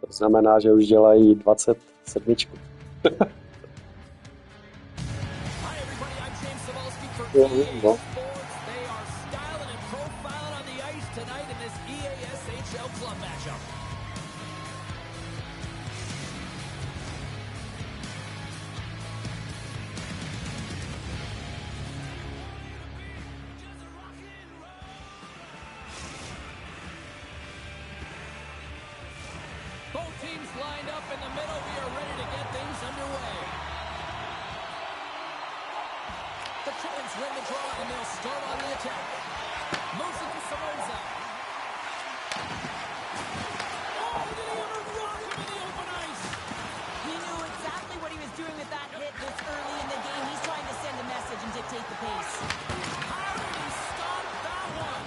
To znamená, že už dělají 27. No. Both teams lined up in the middle. We are ready to get things underway. The Twins win the draw, and they'll start on the attack. Moves it to Samosa. Oh, did he ever rock him in the open ice? He knew exactly what he was doing with that hit this early in the game. He's trying to send a message and dictate the pace. How did he stop that one?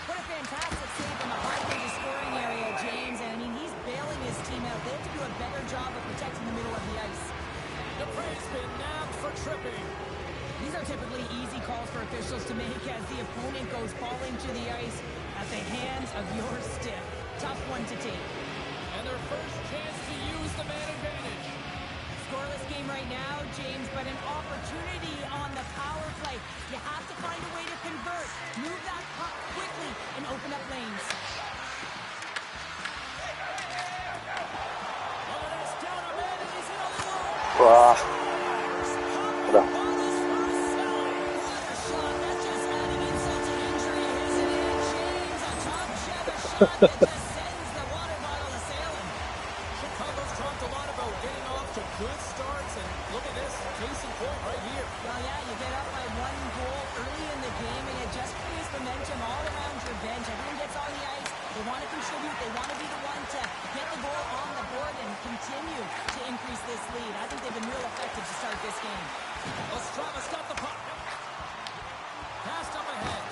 What a fantastic save from the high-danger scoring area, James. And I mean, he's bailing his team out. They have to do a better job of protecting the middle of the ice. DePrey's been nabbed for tripping. These are typically easy calls for officials to make as the opponent goes falling to the ice at the hands of your stick. Tough one to take. And their first chance to use the man advantage. Scoreless game right now, James, but an opportunity on the power play. You have to find a way to convert. Move that puck quickly and open up lanes. Wow. Yeah. Chicago's talked a lot about getting off to good starts, and look at this, case in point right here. Well, yeah, you get up by 1 goal early in the game, and it just creates momentum all around your bench. Everyone gets on the ice. They want to contribute. They want to be the one to get the goal on the board and continue to increase this lead. I think they've been real effective to start this game. Ostrava's got the puck. Passed up ahead.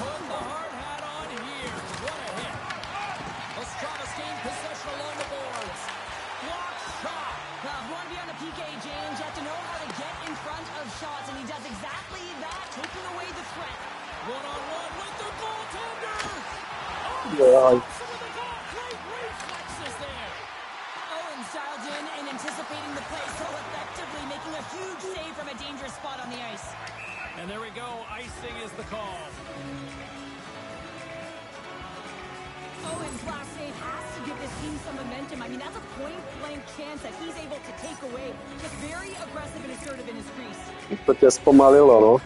Put the hard hat on here. What a hit. Ostrava's gained possession along the boards. Block shot. Well, if you want to be on a PK, James, you have to know how to get in front of shots, and he does exactly that, taking away the threat. One-on-one with the goaltender. Yeah. Great reflexes there. Owens dialed in and anticipating the play so effectively, making a huge save from a dangerous spot on the ice. And there we go. Icing is the call. Owens' last save has to give this team some momentum. I mean, that's a point-blank chance that he's able to take away. Just very aggressive and assertive in his crease. To tě zpomalilo, no.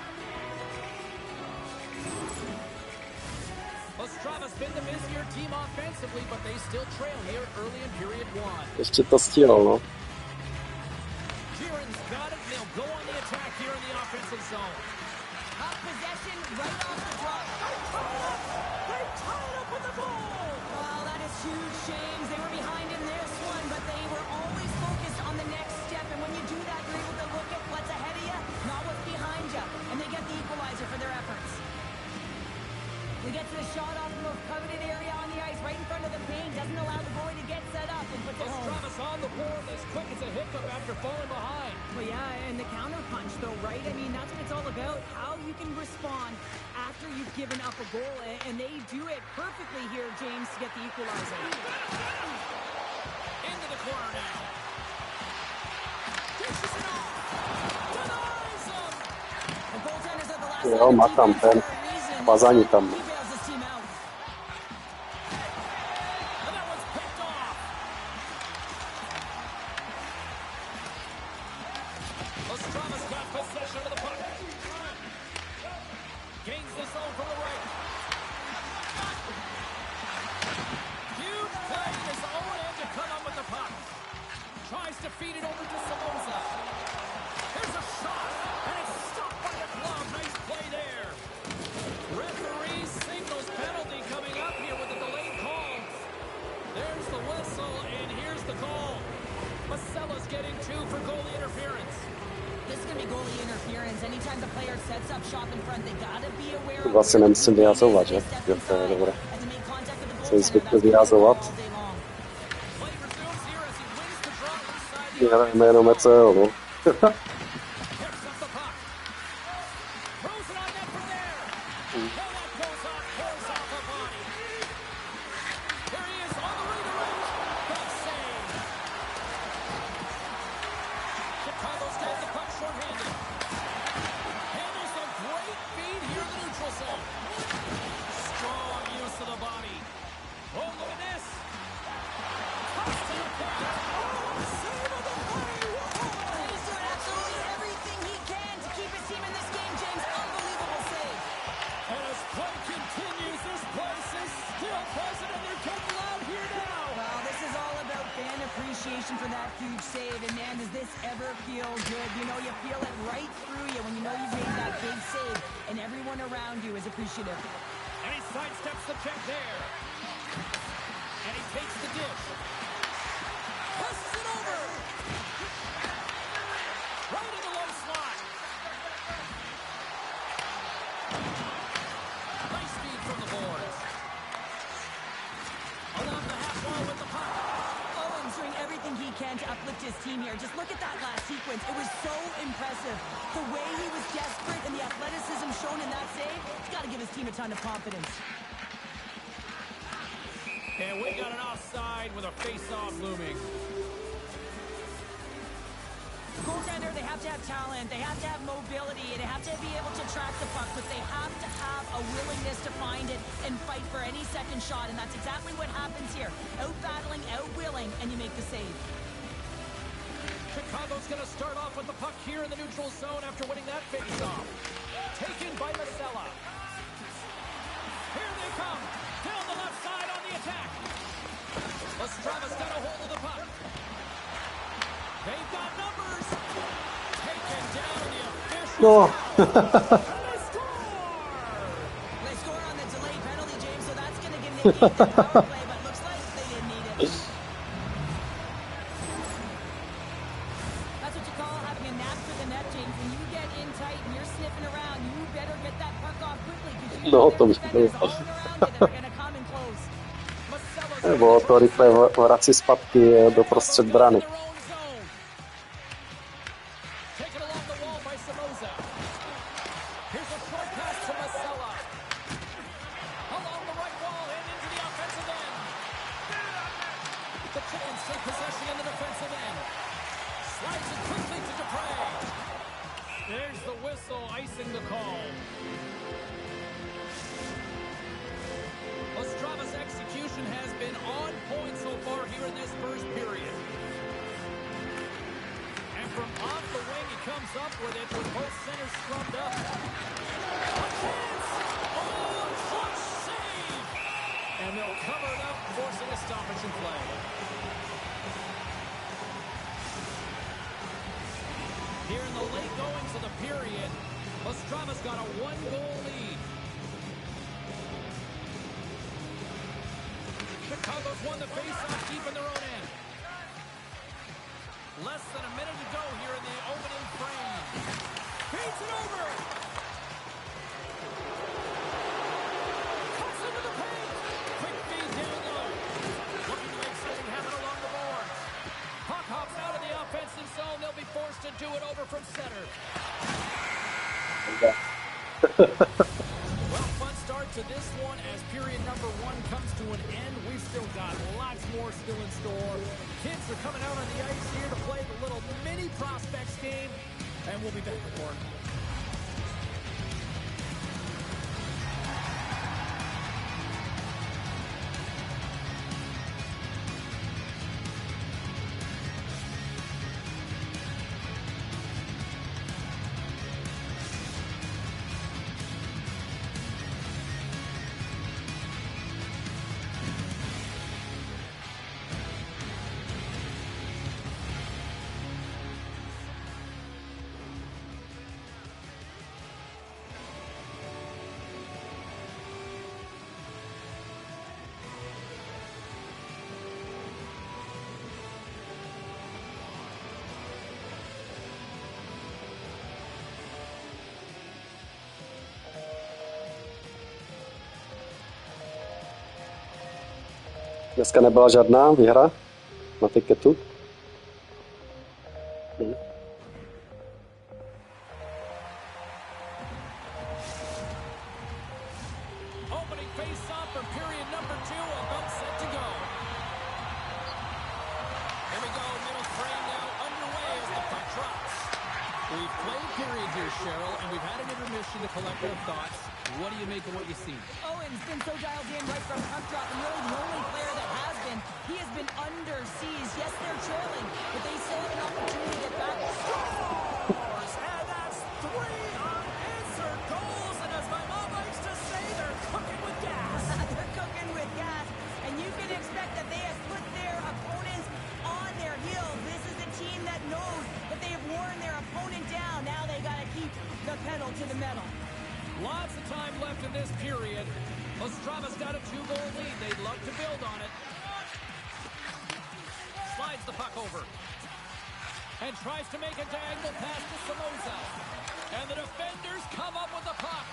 Ostrava's been the busier team offensively, but they still trail here early in period 1. Ještě to stihl, no. Kieran's got it, and they'll go on the attack here in the offensive zone. Up possession right off the drop. They tied up with the goal! Well, that is huge, James. They were behind in this one, but they were always focused on the next step. And when you do that, you're able to look at what's ahead of you, not what's behind you. And they get the equalizer for their efforts. We get to the shot off the most coveted area on the ice, right in front of the paint. Doesn't allow the goalie to get set up and puts it home. Ostrava's on the board as quick as a hiccup after falling behind. Well, yeah, and the counter punch, though, right? I mean, that's what it's all about, how you can respond after you've given up a goal. And they do it perfectly here, James, to get the equalizer. Into the corner now. Dishes it off. Denies him. The goaltenders are the last Jo, má tam ten Bazani tam. Ostrava's got possession of the puck. Gains the zone from the right. Huge play as Owen had to come up with the puck. Tries to feed it over to Samosa. Here's a shot, and it's stopped by the glove. Nice play there. Referee signals penalty coming up here with a delayed call. There's the whistle, and here's the call. Masella's getting 2 for goalie interference. This is going to be goalie interference. Anytime the player sets up shop in front, they got to be aware of Vlastně nemusím vyhazovat, že? Jo, to je dobré. Jsem zvyklý vyhazovat. Hrajeme jenom ECL, no. Crowd present, and they're getting loud here now. Well, this is all about fan appreciation for that huge save. And man, does this ever feel good? You know, you feel it right through you when you know you've made that big save, and everyone around you is appreciative. And he sidesteps the check there. And he takes the dish. Passes it over. Right in the low slot. Nice feed from the boards. Along the half wall with the puck. Owen's doing everything he can to uplift his team here. Just look at that last sequence. It was so impressive. The way he was desperate and the athleticism shown in that save, he's got to give his team a ton of confidence. And we got an offside with a face-off looming. Goaltender, they have to have talent, they have to have mobility, and they have to be able to track the puck, but they have to have a willingness to find it and fight for any second shot, and that's exactly what happens here. Out-battling, out-willing, and you make the save. Chicago's going to start off with the puck here in the neutral zone after winning that face-off. Taken by Masella. Here they come. Down the left side on the attack. Ostrava's got a hold of the puck. They've got numbers. Taken down the official. No. They score! They score on the delayed penalty, James, so that's going to give Nicky the power play, but looks like they didn't need it. That's what you call having a knack for the net, James. When you get in tight and you're sniffing around, you better get that puck off quickly, because you No, know to there's by defenders bylo. all around you that are going to come in close. Nebo to rychle vrací zpátky do prostřed brany. Taken along the wall by Somoza. Here's a short pass to Masella. Along the right wall and into the offensive end. The Chickens take possession in the defensive end. Slides it quickly to Dupre. There's the whistle icing the call. Ostrava's execution has been on point so far here in this first period. And from off the wing, he comes up with it with both centers scrubbed up. A chance! Oh, a clutch save! And they'll cover it up, forcing a stoppage in play. Here in the late goings of the period, Ostrava's got a one-goal lead. Chicago's won the face-off deep in their own end. Less than a minute to go here in the opening frame. Feeds it over. Cuts into the paint. Quick feed down low. Looking to make something happen along the boards. Puck hops out of the offensive zone. They'll be forced to do it over from center. Well, fun start to this one as period number one comes to an end. We've still got lots more still in store. Kids are coming out on the ice here to play the little mini prospects game, and we'll be back with more. Dneska nebyla žádná výhra na tiketu. Opening face-off for period number two, about set to go. Here we go, middle frame now underway as the puck drops. We've played period here, Cheryl, and we've had an intermission to collect our thoughts. What do you make of what you see? Owen's been so dialed in right from puck drop, and really the only player that has been. He has been under siege. Yes, they're trailing, but they still have an opportunity to get back. Scores! And that's 3 unanswered goals, and as my mom likes to say, they're cooking with gas. They're cooking with gas. Strava's got a 2-goal lead. They'd love to build on it. Slides the puck over. And tries to make a diagonal pass to Somoza. And the defenders come up with the puck.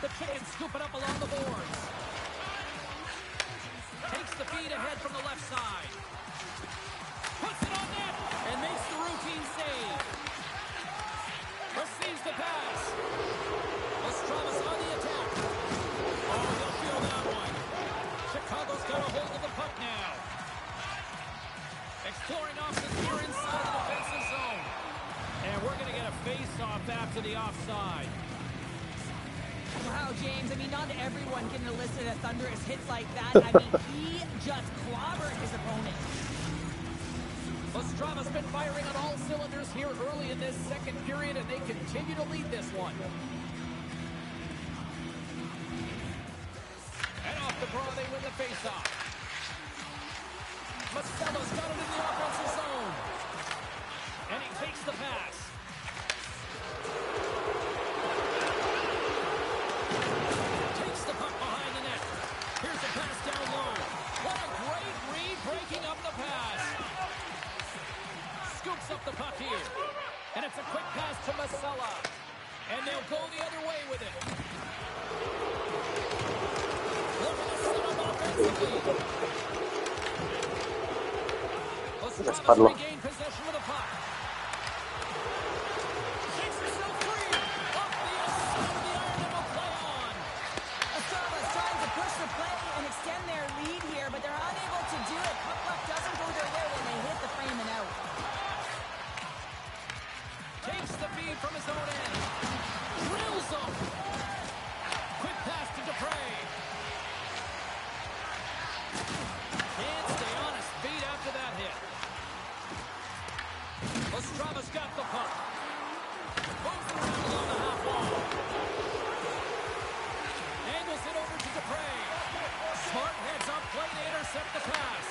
The Chickens scoop it up along the boards. Takes the feed ahead from the left side. Puts it on net and makes the routine save. Receives the pass. Strava's on the attack. Oh, they'll feel that one. Chicago's got a hold of the puck now. Exploring options here inside the defensive zone. And we're going to get a face-off after the offside. Wow, James, I mean, not everyone can elicit a thunderous hits like that. I mean, he just clobbered his opponent. Strava's been firing on all cylinders here early in this second period, and they continue to lead this one. And off the draw, they win the faceoff. Marcelo's got it in the offensive zone. And he takes the pass. Takes the puck behind the net. Here's the pass down low. What a great read, breaking up the pass. Scoops up the puck here. And it's a quick pass to Marcelo. And they'll go the other way with it. Looking to set up offensively. Strava's regained possession of the puck. Shakes herself free. Off the outside of the iron and will play on. Strava's trying to push the play and extend their lead here, but they're unable to do it. Puck luck doesn't go their way and they hit the frame and out. Takes the feed from his own end. Drills him. Quick pass to Dupre. Can't stay on his feet after that hit. Strava's got the puck. Moves it around along the half wall. Angles it over to Dupre. Smart heads up play to intercept the pass.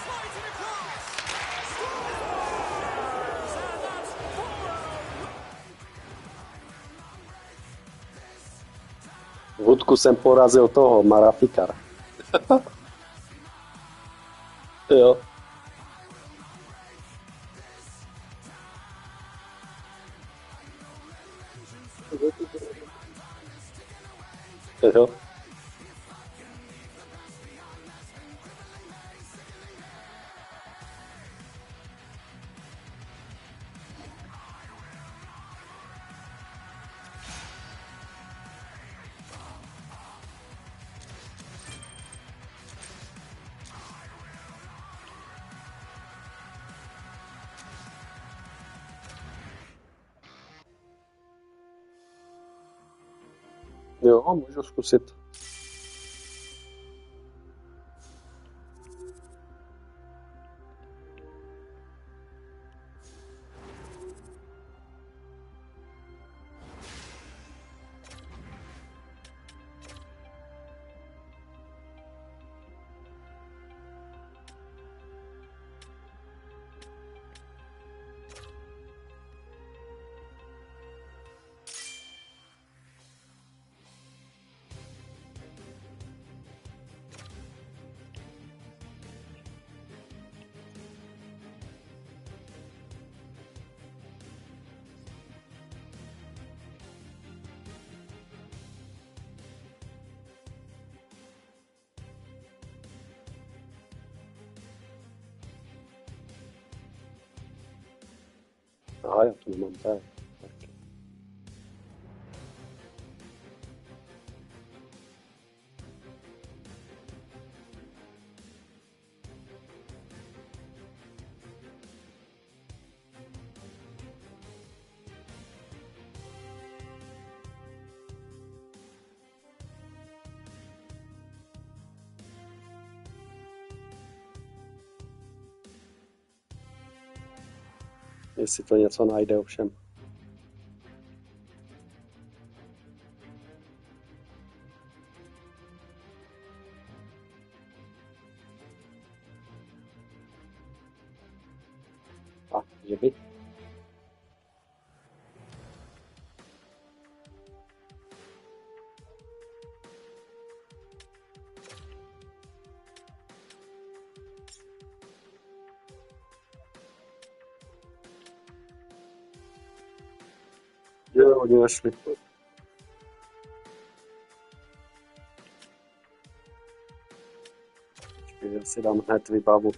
Slides it across. Scores! And that's 4. Vudku jsem porazil toho, Marafikara. Jo. Jo. Jo, můžu zkusit. Aha, já to nemám tak. Jestli to něco najde ovšem. A, že by? Gdje oni našli? 7 hned vybavu.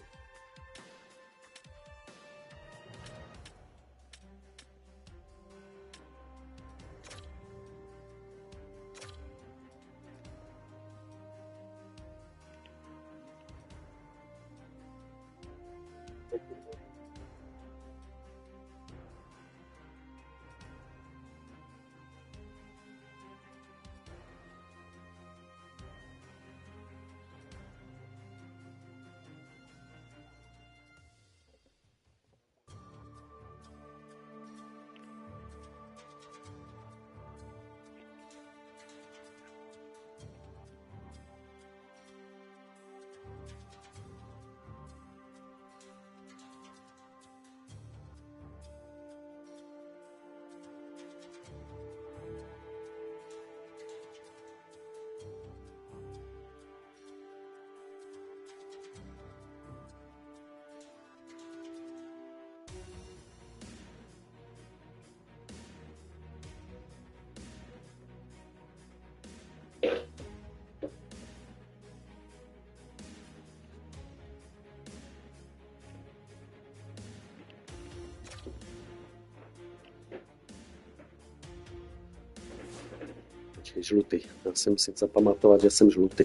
Počkej, žlutý. Já jsem si zapamatovat, že jsem žlutý.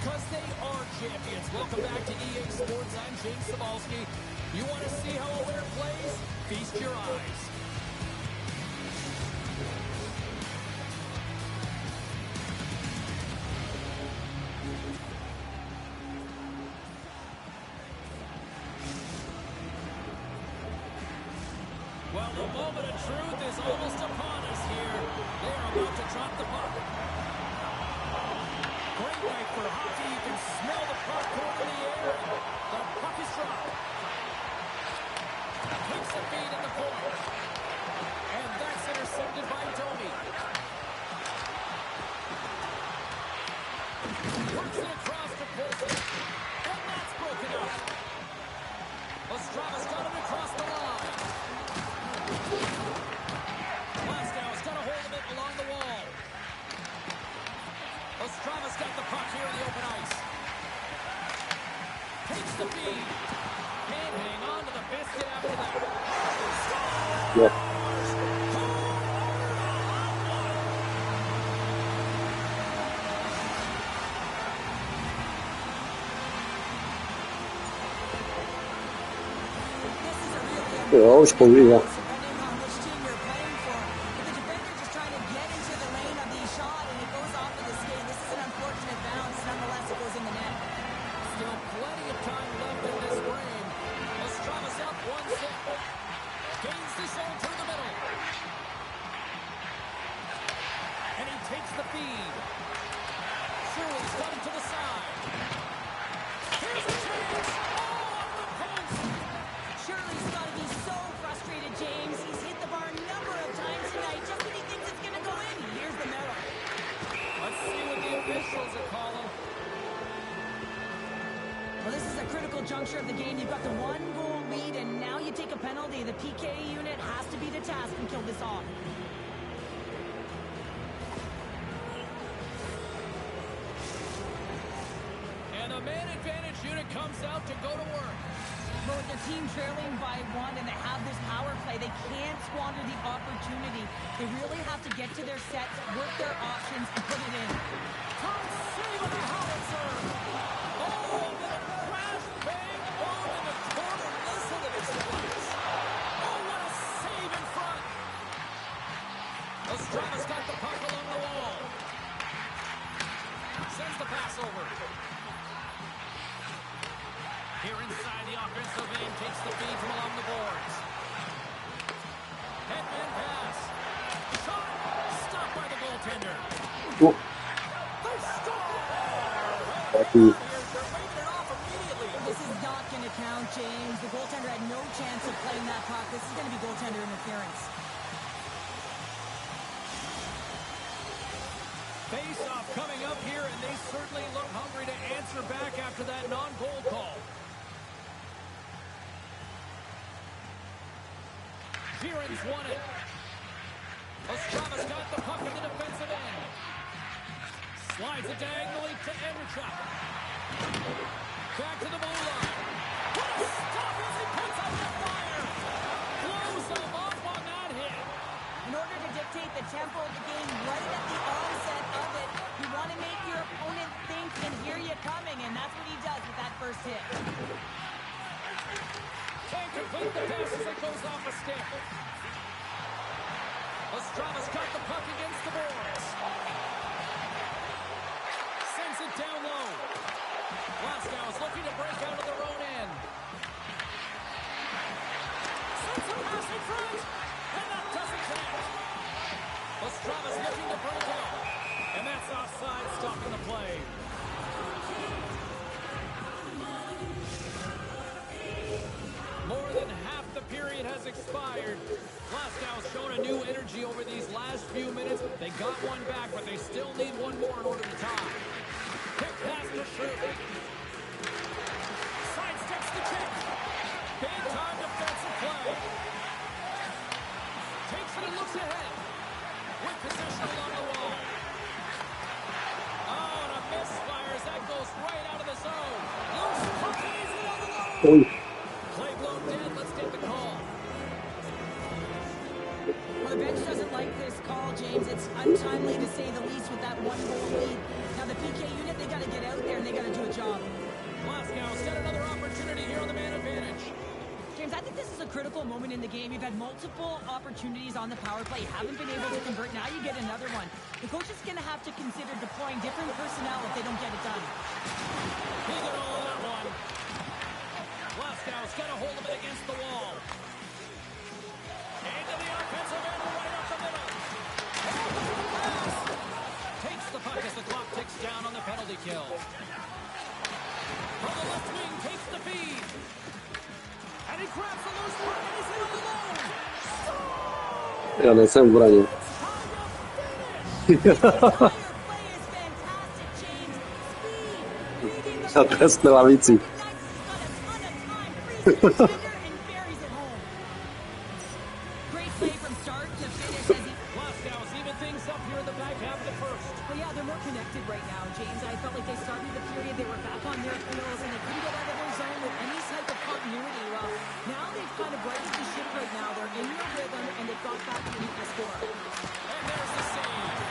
Because they are champions. Welcome back to EA Sports. I'm James Cebulski. You want to see how a winner plays? Feast your eyes. Well, the moment of truth is almost upon us here. They are about to drop the puck. Great night for hockey. You can smell the popcorn in the air. The puck is dropped. Takes the feed at the point. And that's intercepted by Domi. Works it across to Polson. And that's broken up. Ostrava's got him across the line. Glasgow's got a hold of it along the wall. Ostrava's got the puck here in the open ice. Takes the feed. Can't hang on to the biscuit after that. Yeah. Jo, už povídá. Depending on which team you're playing for. But the defender just trying to get into the lane of the shot, and it goes off of the skate. This is an unfortunate bounce. Nonetheless, it goes in the net. Still plenty of time left in this frame. Ostrava's up 1-0. Gains the zone through the middle. And he takes the feed. Shirley's got him to the side. Here's a chance. Oh, off the post. Shirley's got to be so frustrated, James. He's hit the bar a number of times tonight just when he thinks it's going to go in. Here's the medal. Let's see what the officials are calling. Well, this is a critical juncture of the game. You've got the one-goal lead, and now you take a penalty. The PK unit has to be the task and kill this off. And a man advantage unit comes out to go to work. But with their team trailing by one and they have this power play, they can't squander the opportunity. They really have to get to their sets, work their options, and put it in. Tom save on the howitzer. Oh, and then a crash bang boom in the corner. Listen to this place. Oh, what a save in front. Ostrava's got the puck along the wall. Sends the pass over. Here inside the offensive end, takes the feed from along the boards. Headman pass. Shot. Stop goaltender. Oh, They score! lucky. They're waving it off immediately. This is not going to count, James. The goaltender had no chance of playing that puck. This is going to be goaltender interference. Face-off coming up here, and they certainly look hungry to answer back after that non-goal call. Sheeran's won it. Ostrava's got the puck in the defensive end. Slides it diagonally to Andrechuk. Back to the blue line. What a stop as he puts out the fire. Blows him off on that hit. In order to dictate the tempo of the game right at the onset of it, you want to make your opponent think and hear you coming, and that's what he does with that first hit. Can't complete the pass as it goes off a stick. Ostrava's got the puck against the boards. Sends it down low. Glasgow is looking to break out of their own end. Sends a pass in front, and that doesn't connect. Ostrava's looking to break out, and that's offside, stopping the play. More than half the period has expired. Glasgow's shown a new energy over these last few minutes. They got one back, but they still need one more in order to tie. Quick pass to Sherwood. Sidesteps the kick. Big time defensive play. Takes it and looks ahead. With possession along the wall. Oh, and a misfire as that goes right out of the zone. Loose puck, and he's in on the line. Oh, Play blown dead. Let's take the call. Well, the bench doesn't like this call, James. It's untimely to say the least with that one-goal lead. Now, the PK unit, they got to get out there and they got to do a job. Glasgow's got another opportunity here on the man advantage. James, I think this is a critical moment in the game. You've had multiple opportunities on the power play. Haven't been able to convert. Now you get another one. The coach is going to have to consider deploying different personnel if they don't get it done. He got all of that one. Glasgow's got a hold of it against the wall. Into the offensive end, right up the middle. Oh, the pass. Takes the puck as the clock ticks down on the penalty kill. From the left wing, takes the feed. And he grabs the loose puck and he's in on the low. ja, na samym braniu. Entire play is fantastic, James. Speed, reading the Teraz na ławicy. and buries it home. Great play from start to finish as he... Glasgow's even things up here in the back half of the first. Well, yeah, they're more connected right now, James. I felt like they started the period, they were back on their heels, and they couldn't get out of their zone with any type of continuity. Well, now they've kind of righted the ship right now. They're in their rhythm, and they've got back to the score. And there's the save.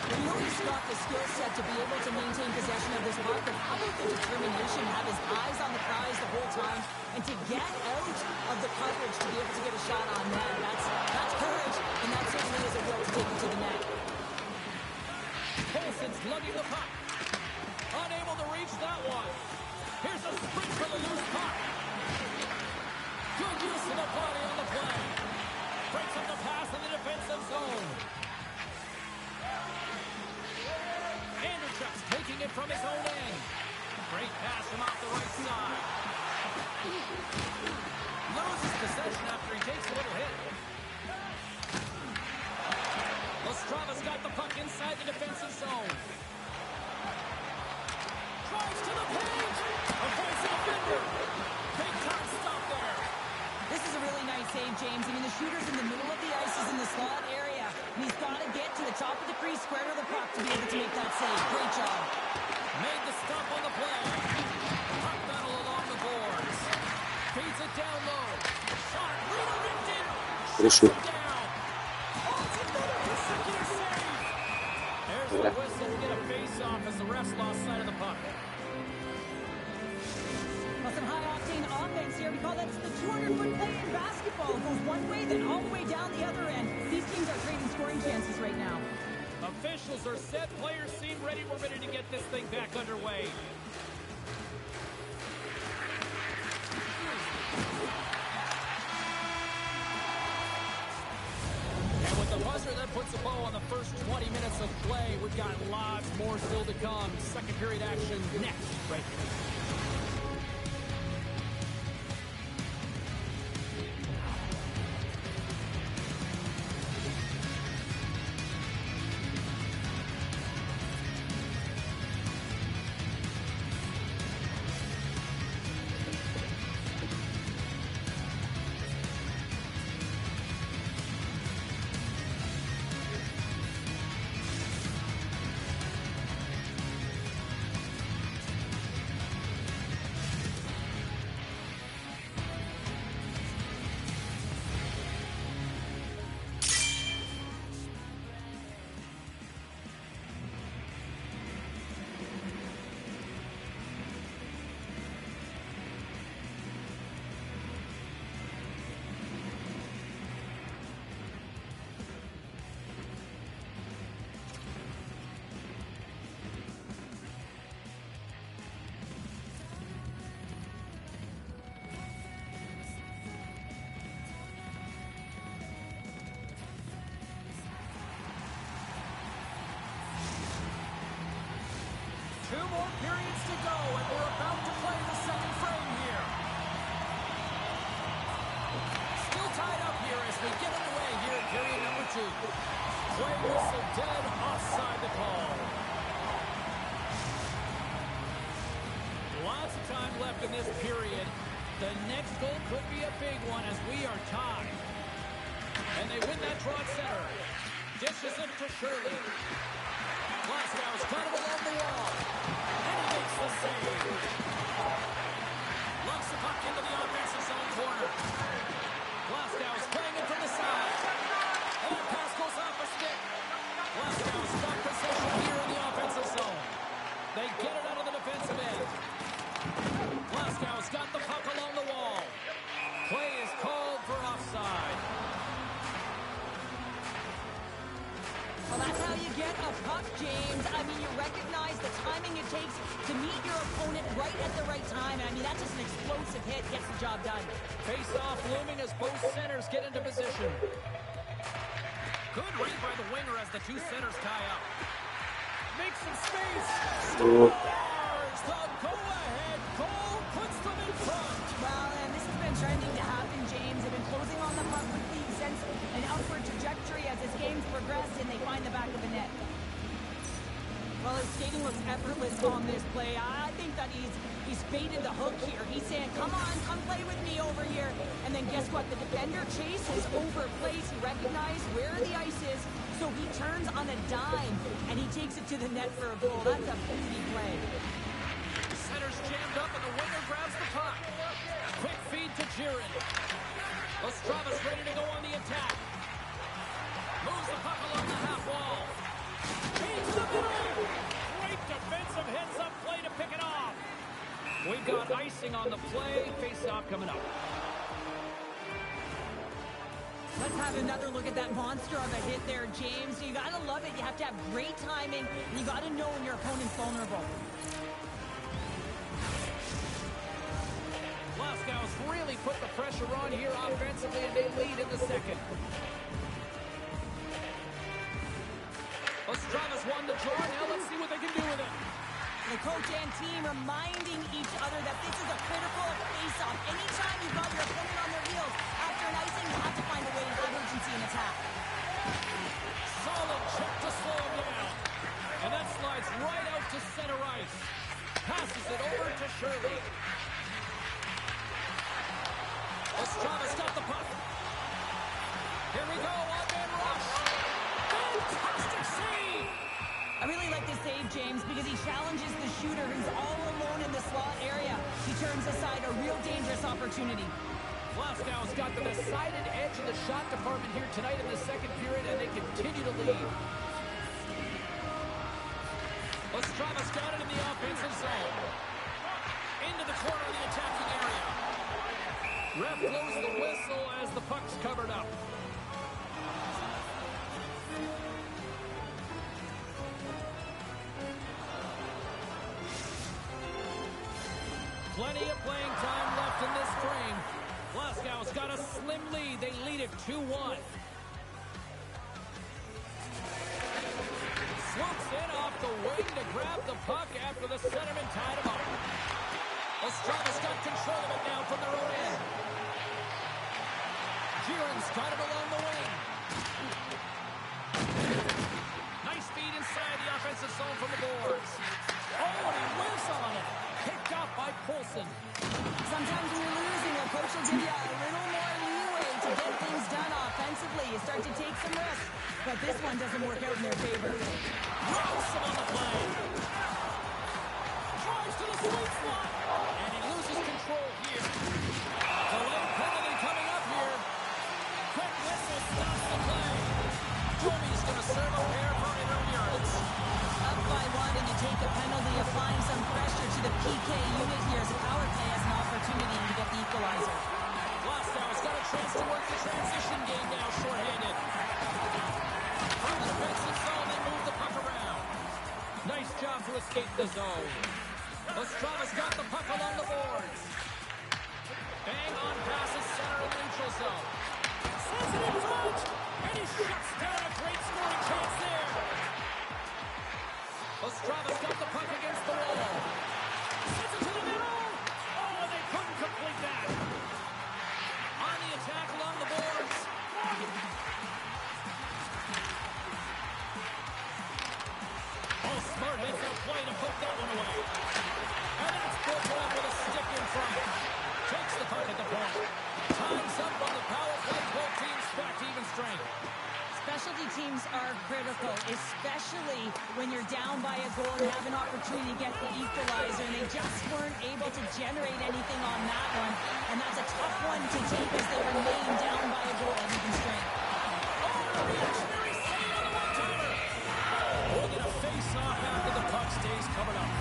You know he's got the skill set to be able to maintain possession of this puck, but how about the determination, have his eyes on the prize the whole time, and to get out of the coverage to be able to get a shot on net. That's courage, and that certainly is a will to take it to the net. Paulson's lugging the puck. Unable to reach that one. Here's a sprint for the loose puck. Good use of the body on the play. Breaks up the pass in the defensive zone. Andrechuk's taking it from his own end. Great pass from off the right side. Loses possession after he takes a little hit. Ostrava's got the puck inside the defensive zone. Drives to the paint. Avoids the defender. Big time stop there. This is a really nice save, James. I mean, the shooter's in the middle of the ice, is in the slot area, and he's got to get to the top of the crease, square to the puck to be able to make that save. Great job. Made the stop on the play. Puck battle along the boards. Feeds it down low. Shot. Redirected. Wyszło. Down. Oh, it's another consecutive save. There's the whistle. We get a face-off as the refs lost sight of the puck. Well, some high-octane offense here. We call that the 200-foot play in basketball. It goes one way, then all the way down the other end. These teams are trading scoring chances right now. Officials are set. Players seem ready. We're ready to get this thing back underway. And with the buzzer, that puts a bow on the first 20 minutes of play. We've got lots more still to come. Second period action next, right here. Two more periods to go, and we're about to play the second frame here. Still tied up here as we get underway here in period number 2. Play whistle dead, offside the call. Lots of time left in this period. The next goal could be a big one as we are tied. And they win that draw at center. Dishes it to Shirley. Glasgow's got him along the wall. And he makes the save. Lumps the puck into the offensive zone corner. Glasgow's playing it from the side. And the pass goes off a stick. Glasgow's got possession here in the offensive zone. They get it out of the defensive end. Glasgow's got the puck along the wall. Play is called for offside. Well, that's how you get a puck, James. I mean, you recognize the timing it takes to meet your opponent right at the right time. I mean, that's just an explosive hit. Gets the job done. Face-off looming as both centers get into position. Good read by the winger as the two centers tie up. Makes some space. Scores! The go-ahead goal puts them in front. Well, and this has been trending to happen, James. They've been closing on the puck with the sense an upward trajectory as this game's progressed, and they find the back of the net. Well, his skating looks effortless on this play. I think that he's baited the hook here. He's saying, come on, come play with me over here. And then guess what? The defender chases over plays. He recognized where the ice is, so he turns on a dime, and he takes it to the net for a goal. That's a beauty play. Center's jammed up, and the winger grabs the puck. Quick feed to Jiren. Ostrava's ready to go on the attack. Moves the puck along the half wall. Feeds the middle. Great defensive heads-up play to pick it off. We've got icing on the play. Face-off coming up. Let's have another look at that monster of a hit there, James. You got to love it. You have to have great timing, and you got to know when your opponent's vulnerable. Glasgow's really put the pressure on here offensively, and they lead in the second. Ostrava's won the draw. Now let's see what they can do with it. The coach and team reminding each other that this is a critical face-off. Anytime you've got your opponent on their heels after an icing, you have to find a way to have urgency in attack. Solid check to slow him down. And that slides right out to center ice. Passes it over to Shirley. Ostrava's got the puck. Here we go, one-man rush. Fantastic save! I really like this save, James, because he challenges the shooter who's all alone in the slot area. He turns aside a real dangerous opportunity. Glasgow's got the decided edge in the shot department here tonight in the second period, and they continue to lead. Ostrava's got it in the offensive zone. Into the corner of the attacking area. Ref blows the whistle as the puck's covered up. Plenty of playing time left in this frame. Glasgow's got a slim lead. They lead it 2-1. swoops in off the wing to grab the puck after the centerman tied him up. Ostrava's got control of it now from their own end. Kieran's got it along the wing. Nice feed inside the offensive zone from the boards. Oh, and he whiffs on it. Picked up by Poulsen. Sometimes when you're losing, a coach will give you a little more leeway to get things done offensively. You start to take some risks, but this one doesn't work out in their favor. Wilson on the play. Drives to the sweet spot. And he loses control here. Delayed penalty coming up here. Quick whistle stops the play. Domi's going to serve a pair for interference. Up by one and you take a penalty, applying some pressure to the PK unit here as the power play has an opportunity to get the equalizer. Glasgow's got a chance to work the transition game now, shorthanded. From the defensive zone, they move the puck around. Nice job to escape the zone. Ostrava's got the puck along the boards. Bang on passes center of the neutral zone. Sends it in front, and he shuts down a great scoring chance there. Ostrava's got the puck against the wall. Sends it to the middle. Oh, and they couldn't complete that. On the attack along the boards. Oh, smart heads up play to put that one away. And that's broken up with a stick in front. Takes the puck at the point. Time's up on the power play. Both teams back to even strength. Specialty teams are critical, especially when you're down by a goal and have an opportunity to get the equalizer, and they just weren't able to generate anything on that one. And that's a tough one to take as they remain down by a goal at even strength. Oh, reactionary save on the one-timer. We'll get a face-off after the puck stays covered up.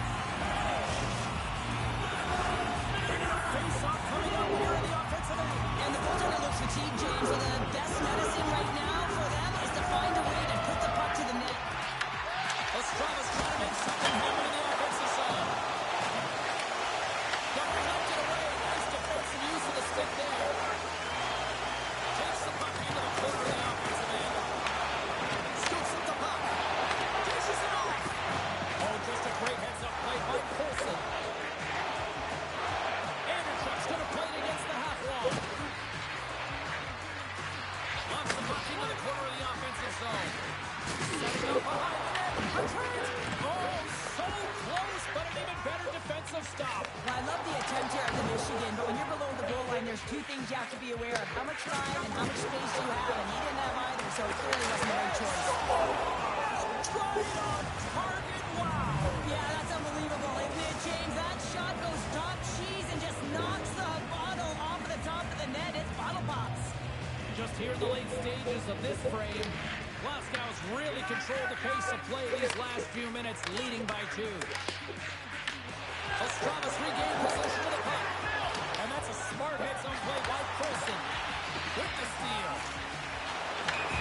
Face-off coming up here in the offensive end. And the goaltender looks fatigued, James, and the best medicine right now for them is to find a way to put the puck to the net. Ostrava's trying to make something happen in the offensive zone. Got deflected away. Nice defensive use of the stick there. Takes the puck into the corner of the offensive end. Scoops at the puck. Dishes it off. Oh, just a great heads-up play by Poulsen. Anderchuk's going to play it against the half wall. Launch the puck into the corner of the offensive zone. Setting up behind the net. Returns. Oh, so close, but an even better defensive stop. Well, I love the attempt here at the Michigan, but when you're below the goal line, there's two things you have to be aware of. How much time and how much space you have, and he didn't have either, so it clearly wasn't the right choice. Right on target. Wow. Yeah, that's unbelievable, isn't it, James? That shot goes top cheese and just knocks the bottle off of the top of the net. It's bottle pops. Just here in the late stages of this frame, Glasgow's really controlled the pace of play these last few minutes, leading by 2. Ostrava's regained possession of the puck. And that's a smart heads-on play by Poulsen. With the steal.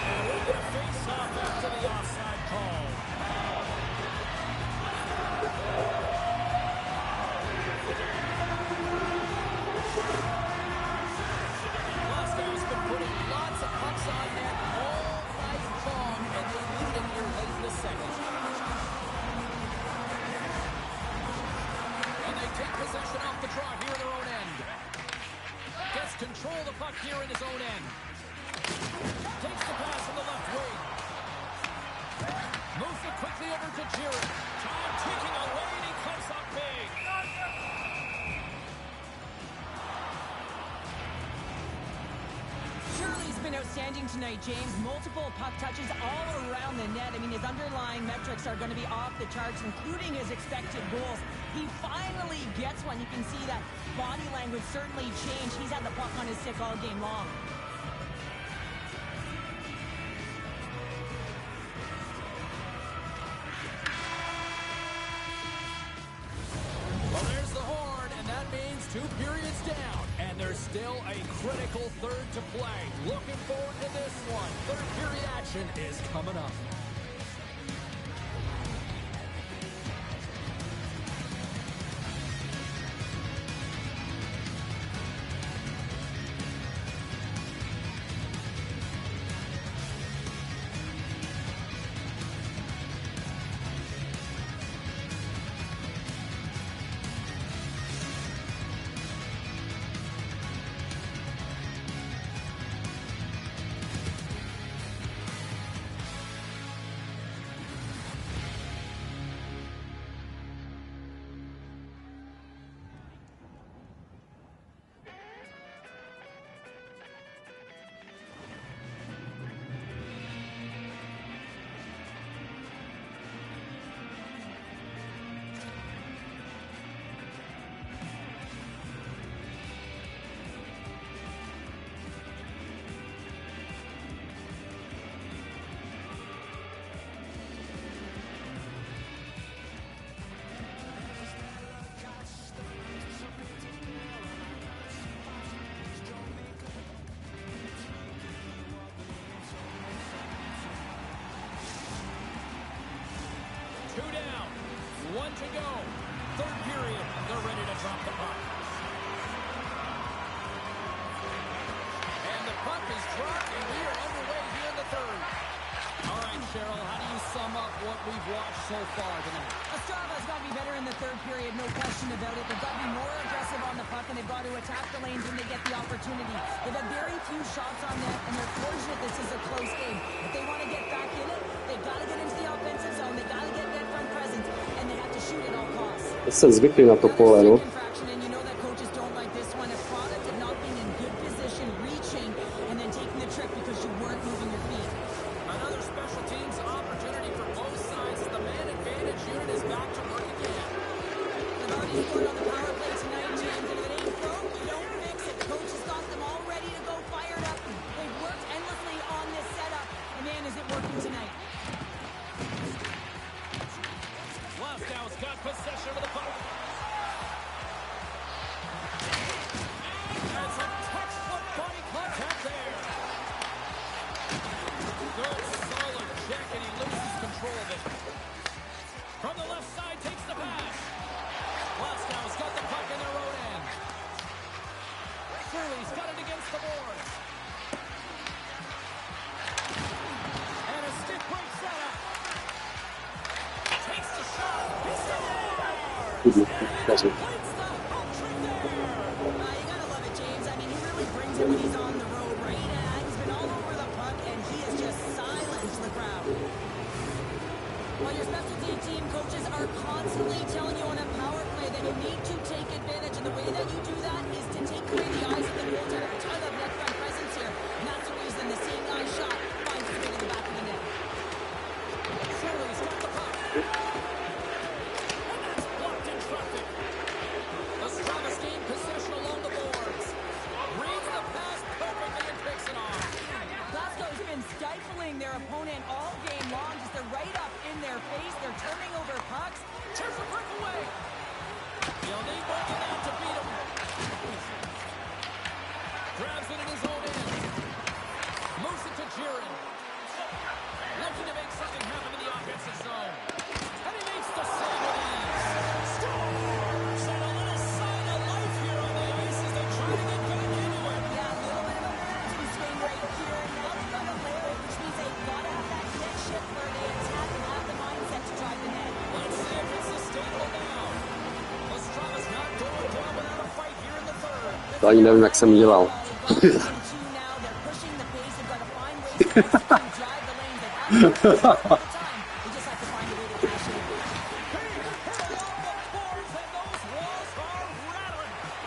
And we'll get a face-off after the offside call. Glasgow's been putting lots of pucks on net all night long, and they lead it here late in the second. And they take possession off the draw here in their own end. Gets control of the puck here in his own end. Takes the pass from the left wing. Moves it quickly over to Jiren. Time ticking away, and he comes up big. Shirley's been outstanding tonight, James. Multiple puck touches all around the net. I mean, his underlying metrics are going to be off the charts, including his expected goals. He finally gets one. You can see that body language certainly changed. He's had the puck on his stick all game long. Well, there's the horn, and that means 2 periods down. And there's still a critical third to play. Looking forward to this one. Third period action is coming up. 1 to go. Third period. They're ready to drop the puck. And the puck is dropped, and we are underway here in the third. All right, Cheryl, how do you sum up what we've watched so far tonight? Ostrava's got to be better in the third period, no question about it. They've got to be more aggressive on the puck, and they've got to attack the lanes when they get the opportunity. They've had very few shots on net, and they're fortunate this is a close game. If they want to get back in it, they've got to get into the offensive zone. They've got to get net front presence, and they have to shoot at all costs. Jestem zwykły na to pole, no. Infraction, and you know that coaches don't like this one. A product of not being in good position, reaching, and then taking the trick because you weren't moving your feet. Another special teams opportunity for both sides as the man advantage unit is back to work again. They've already scored on the power play tonight, James, and if it ain't broke, you don't fix it. Coach has got them all ready to go, fired up. They've worked endlessly on this setup, and man, is it working tonight. Glasgow's got possession of the puck. And some textbook body contact there. Good, solid check, and he loses control of it. From the left side, takes the pass. Glasgow's got the puck in their own end. Shirley's got it against the boards. And a stick break setup. Takes the shot. He scores! Doesn't. Completes the hat trick there. You gotta love it, James. I mean, he really brings it when he's on the road, right? He's been all over the puck, and he has just silenced the crowd. While your specialty team coaches are constantly telling you on a power play that you need to take advantage, and the way that you do that is to take away the eyes of the goaltender. A ton of net front presence here, and that's the reason the same guy's shot finds its way to the back of the net. Shirley's got the puck. And that's blocked in traffic. Ostrava's gained possession along the boards. Reads the pass perfectly and picks it off. Glasgow's been stifling their opponent all game long, just they're right up in their face. They're turning over pucks. Cheers the breakaway. He'll need more than that to beat him. Grabs it in his own end. Moves it to Jiren. Looking to make something happen in the offensive zone. And he makes the save with ease. Scores! And a little sign of life here on the ice as they try to get back into it. Yeah, a little bit of a momentum swing right here. Now they've got to layer it, which means they've got to have that net shift where they attack and have the mindset to drive the net. Let's see if it's sustainable now. Ostrava's not going down without a fight here in the third. To ani nevím, jak jsem dělal. They've got to now. They're pushing the pace. They've got to find ways to execute, drive the lanes. They've had it all the time. They just have to find a way to cash it in.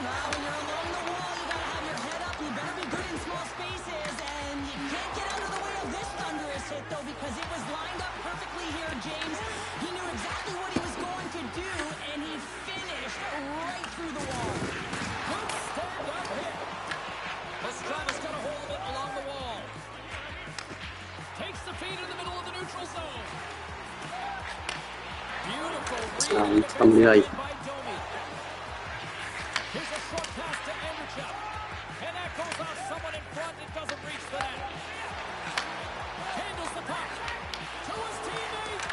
Now, when you're along the wall, you got to have your head up. You better be good in small spaces, and you can't get out of the way of this thunderous hit, though, because it was lined up perfectly here, James. He knew exactly what he was going to do, and he finished right through the wall. Good stand-up hit. Ostrava's got a hold of it along the wall. Takes the feed in the middle of the neutral zone. Beautiful read Tam dělají. by Domi. Here's a short pass to Anderchuk. And that goes off someone in front. It doesn't reach the net. Handles the puck to his teammate.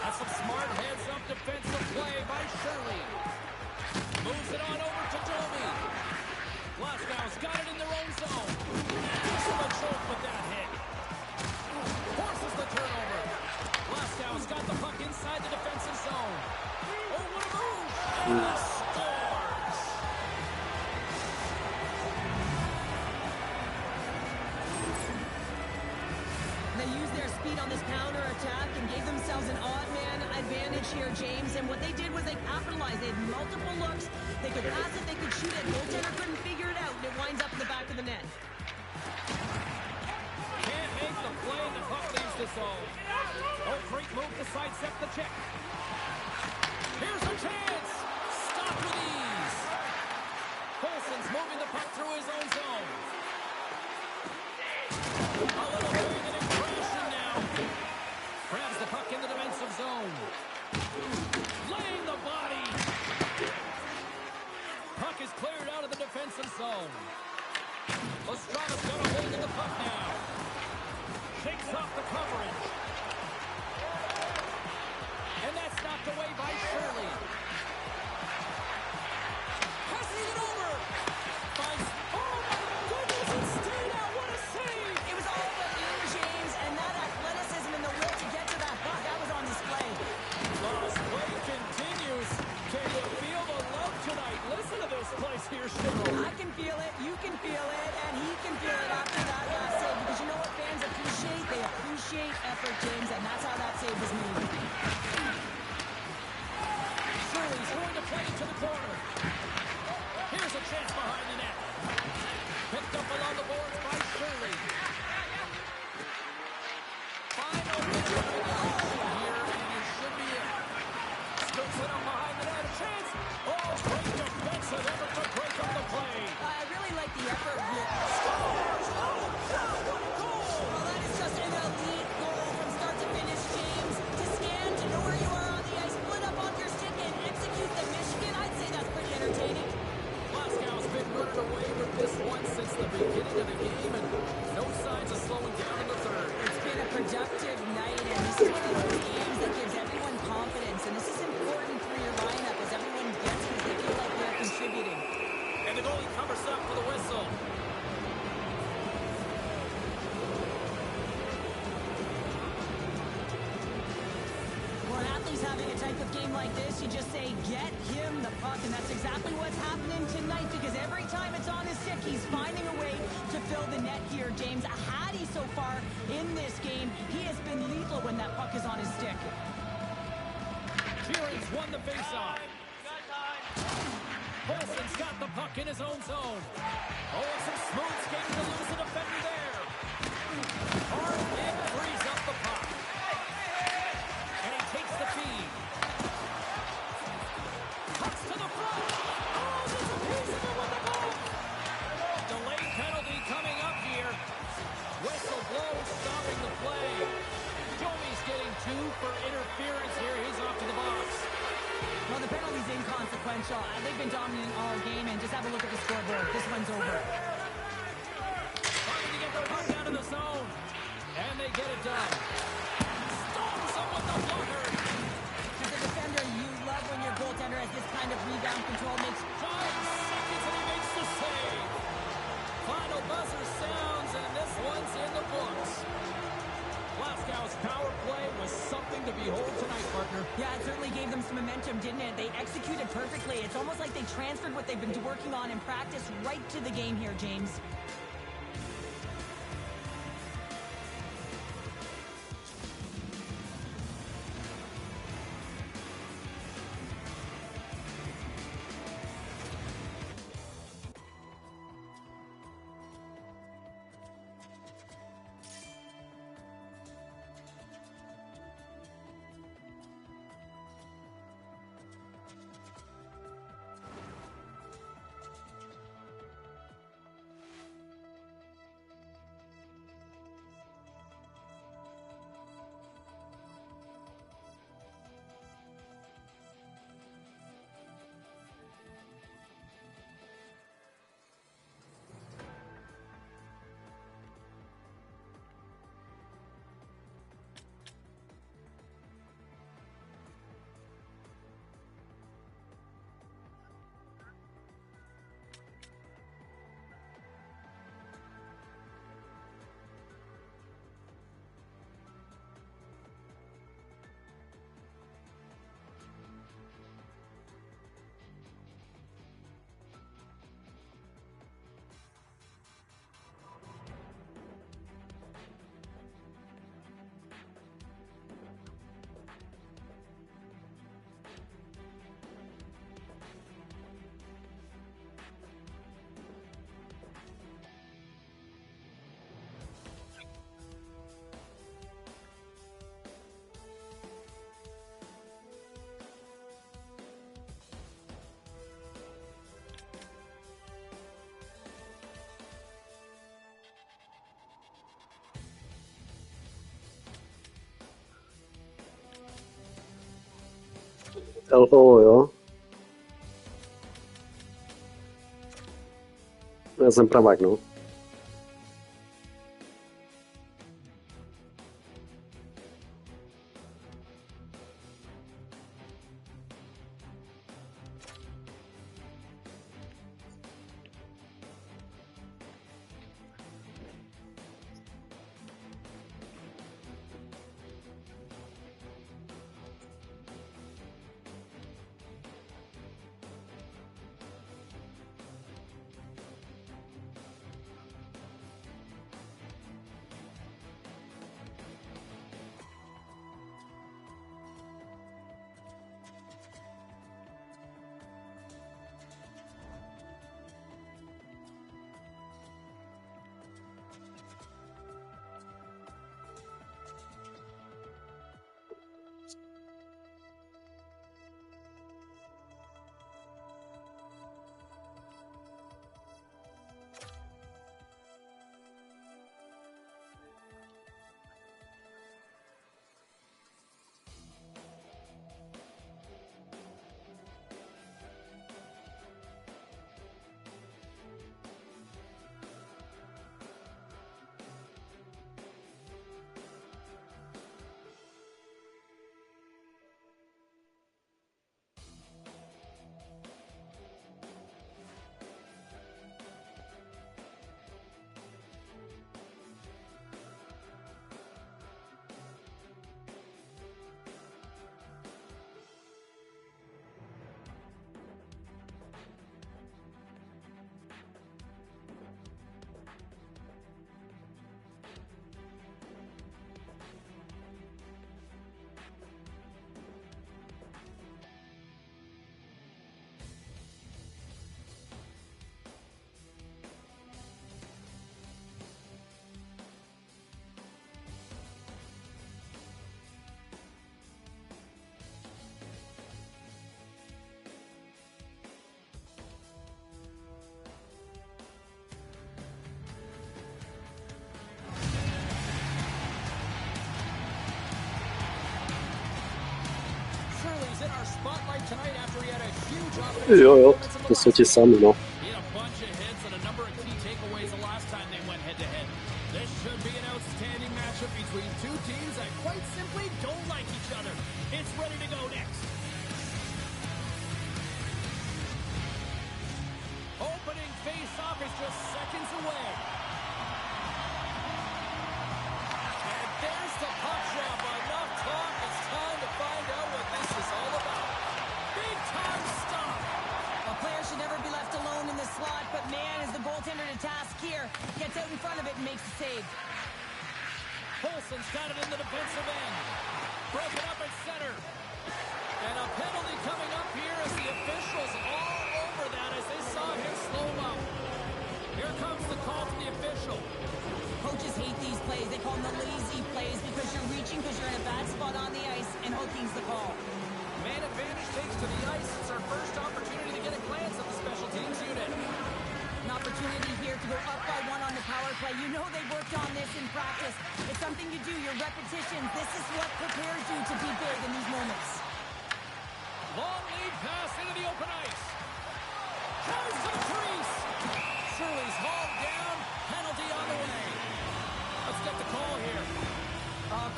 That's some smart heads-up defensive play by Shirley. Moves it on over to Domi. Glasgow's got it in their own zone. Gives him a choke with that hit. Forces the turnover. Glasgow's got the puck inside the defensive zone. Oh, what a move! And he scores! They used their speed on this counter-attack and gave themselves an odd man advantage here, James. And what they did was they capitalized. They had multiple looks. They could pass it, they could shoot it. Goaltender couldn't figure it out, and it winds up in the back of the net. Can't make the play, and the puck leaves the zone. Oh, great move to sidestep the check. Here's a chance! Stop with ease! Colson's moving the puck through his own zone. A little bang and it crashing now. Grabs the puck in the defensive zone. Laying the body. Puck is cleared out of the defensive zone. Ostrava's got a hold of the puck now. Shakes off the coverage. And that to the corner. Here's a chance behind the net. Picked up along the boards by Shirley. Final minute of regulation here, and it should be it. Scoops it up behind the net. A chance. Oh, great defensive effort to break up the play. I really like the effort here. Scores! Oh, God, what a goal! Well, that is just an elite goal from start to finish, James. To scan, to know where you are on the ice, split up off your stick, and execute the Michigan. I'd say that's pretty entertaining. Moscow's been running away with this one since the beginning of the game, and no signs of slowing down in the third. It's been a productive night, and this is one of those games that gives everyone confidence. And this is important for your lineup as everyone gets because they feel like they're contributing. And the goalie covers up for the whistle. When athletes having a type of game like this, you just say, get him the puck. And that's exactly what's happening tonight because every time it's on his stick, he's finding a way to fill the net here, James. Hattie so far in this game, he has been lethal when that puck is on his stick. Sheeran's won the faceoff. Olsen's got the puck in his own zone. Oh, some smooth skating to lose the defender there. Hard and frees up the puck. And he takes the feed. Cuts to the front. Oh, there's a piece of it with the goal. Delayed penalty coming up here. Whistle blows, stopping the play. Joey's getting 2 for interference here. He's off to the box. Well, the penalty's inconsequential. They've been dominant all game, and just have a look at the scoreboard. This one's over. Trying to get the puck out of the zone. And they get it done. Stomps him with the blocker. As a defender, you love when your goaltender has this kind of rebound control. Makes 5 seconds and he makes the save. Final buzzer sounds, and this one's in the books. Glasgow's power play was something to behold tonight, partner. Yeah, it certainly gave them some momentum, didn't it? They executed perfectly. It's almost like they transferred what they've been working on in practice right to the game here, James. LO, jo. Já jsem pravák, no. is in our spotlight tonight after he had a huge offensive Jo, performance in the det står last till samma då. He had a bunch of hits and a number of key takeaways the last time they went head-to-head. This should be an outstanding matchup between two teams that quite simply don't like each other. It's ready to go next. Opening face-off is just seconds away. And there's the puck drop. Enough talk. It's time to find out what this is all about. Big-time stop. A player should never be left alone in the slot, but man, is the goaltender to task here. Gets out in front of it and makes the save. Polson's got it in the defensive end. Broken up at center. And a penalty coming up here as the officials all over that as they saw him slow up. Here comes the call to the official. Coaches hate these plays. They call them the lazy plays because you're reaching because you're in a bad spot on the ice, and hooking's the call. Man advantage takes to the ice. It's our first opportunity to get a glance at the special teams unit. An opportunity here to go up by one on the power play. You know they worked on this in practice. It's something you do, your repetitions. This is what prepares you to be big in these moments. Long lead pass into the open ice. Tries to the crease. Shirley's hauled down. Penalty on the way. Let's get the call here.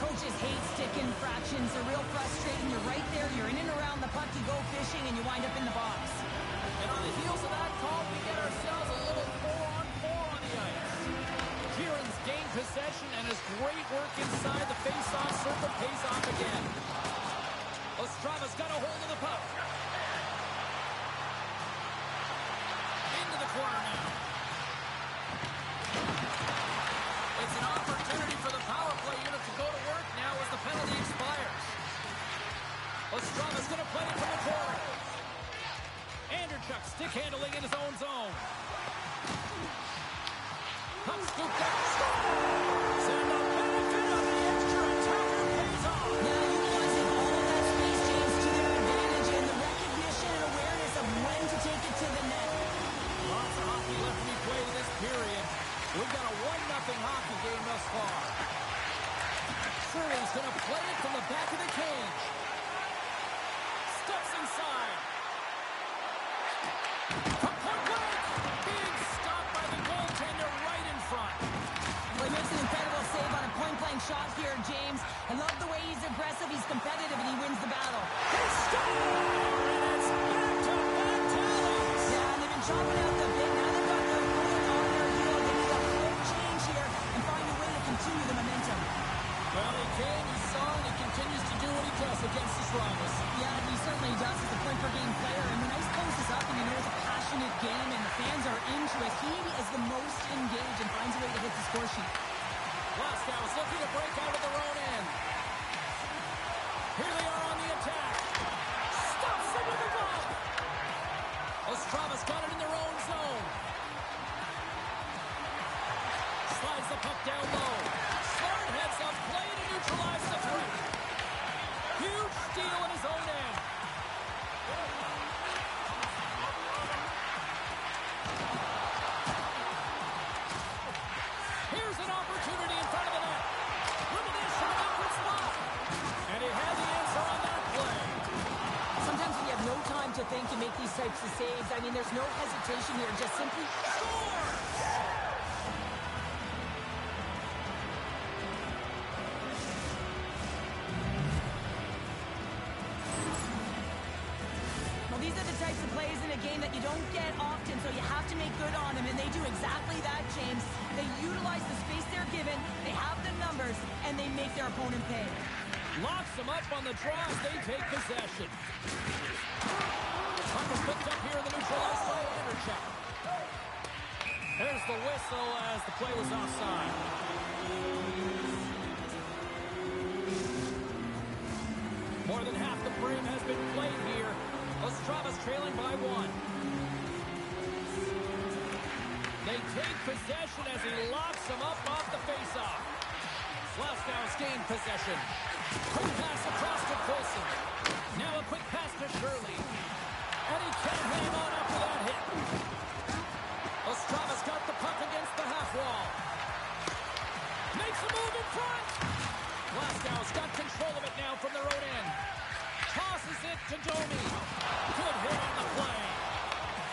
Coaches hate stick infractions. They're real frustrating. You're right there. You're in and around the puck. You go fishing and you wind up in the box. And on the heels of that call, we get ourselves a little 4-on-4 on the ice. Kieran's gained possession and his great work inside the face-off circle pays off again. Ostrava's got a hold of the puck. Into the corner now. It's an opportunity for the power play unit to go to work now as the penalty expires. Ostrava's going to play it from the corner. Anderchuk stick handling in his own zone. Puck scooped up. And the benefit of the extra attacker pays off. Now utilizing all of that space, James, to their advantage and the recognition and awareness of when to take it to the net. Lots of hockey left to be played in this period. We've got a 1-0 hockey game thus far. Shirley's going to play it from the back of the cage. Steps inside. From point blank. Big stop by the goaltender right in front. Well, he makes an incredible save on a point-blank shot here, James. I love the way he's aggressive, he's competitive, and he wins the battle. They score! And it's back-to-back tallies. Yeah, and they've been chopping out the bit. Now they've got their foot on their heel. They need a quick change here and find a way to continue the momentum. Well, he came, he saw, and he continues to do what he does against his rivals. Yeah, he certainly does as a point-per-game player. And when ice closes up and you know it's a passionate game and the fans are into it, he is the most engaged and finds a way to hit the score sheet. Glasgow is looking to break out of their own end. Here they are on the attack. Stops into the glove. Ostrava's got it in their own zone. Slides the puck down low. Smart heads up play to neutralize the threat. Huge steal in his own end. Here's an opportunity in front of the net. Little dish from an awkward spot. And he had the answer on that play. Sometimes when you have no time to think and make these types of saves, I mean, there's no hesitation here. Just simply Score! Well, these are the types of plays in a game that you don't get often, so you have to make good on them, and they do exactly that, James. They utilize the space they're given, they have the numbers, and they make their opponent pay. Locks them up on the draw as they take possession. Puck is picked up here in the neutral ice by Anderchuk. There's the whistle as the play was offside. More than half the frame has been played here. Ostrava's trailing by 1. They take possession as he locks them up off the faceoff. Glasgow's gained possession. Quick pass across to Polson. Now a quick pass to Shirley. And he can't hang on after that hit. Ostrava's got the puck against the half wall. Makes a move in front. Glasgow's got control of it now from their own end. Tosses passes it to Domi. Good hit on the play.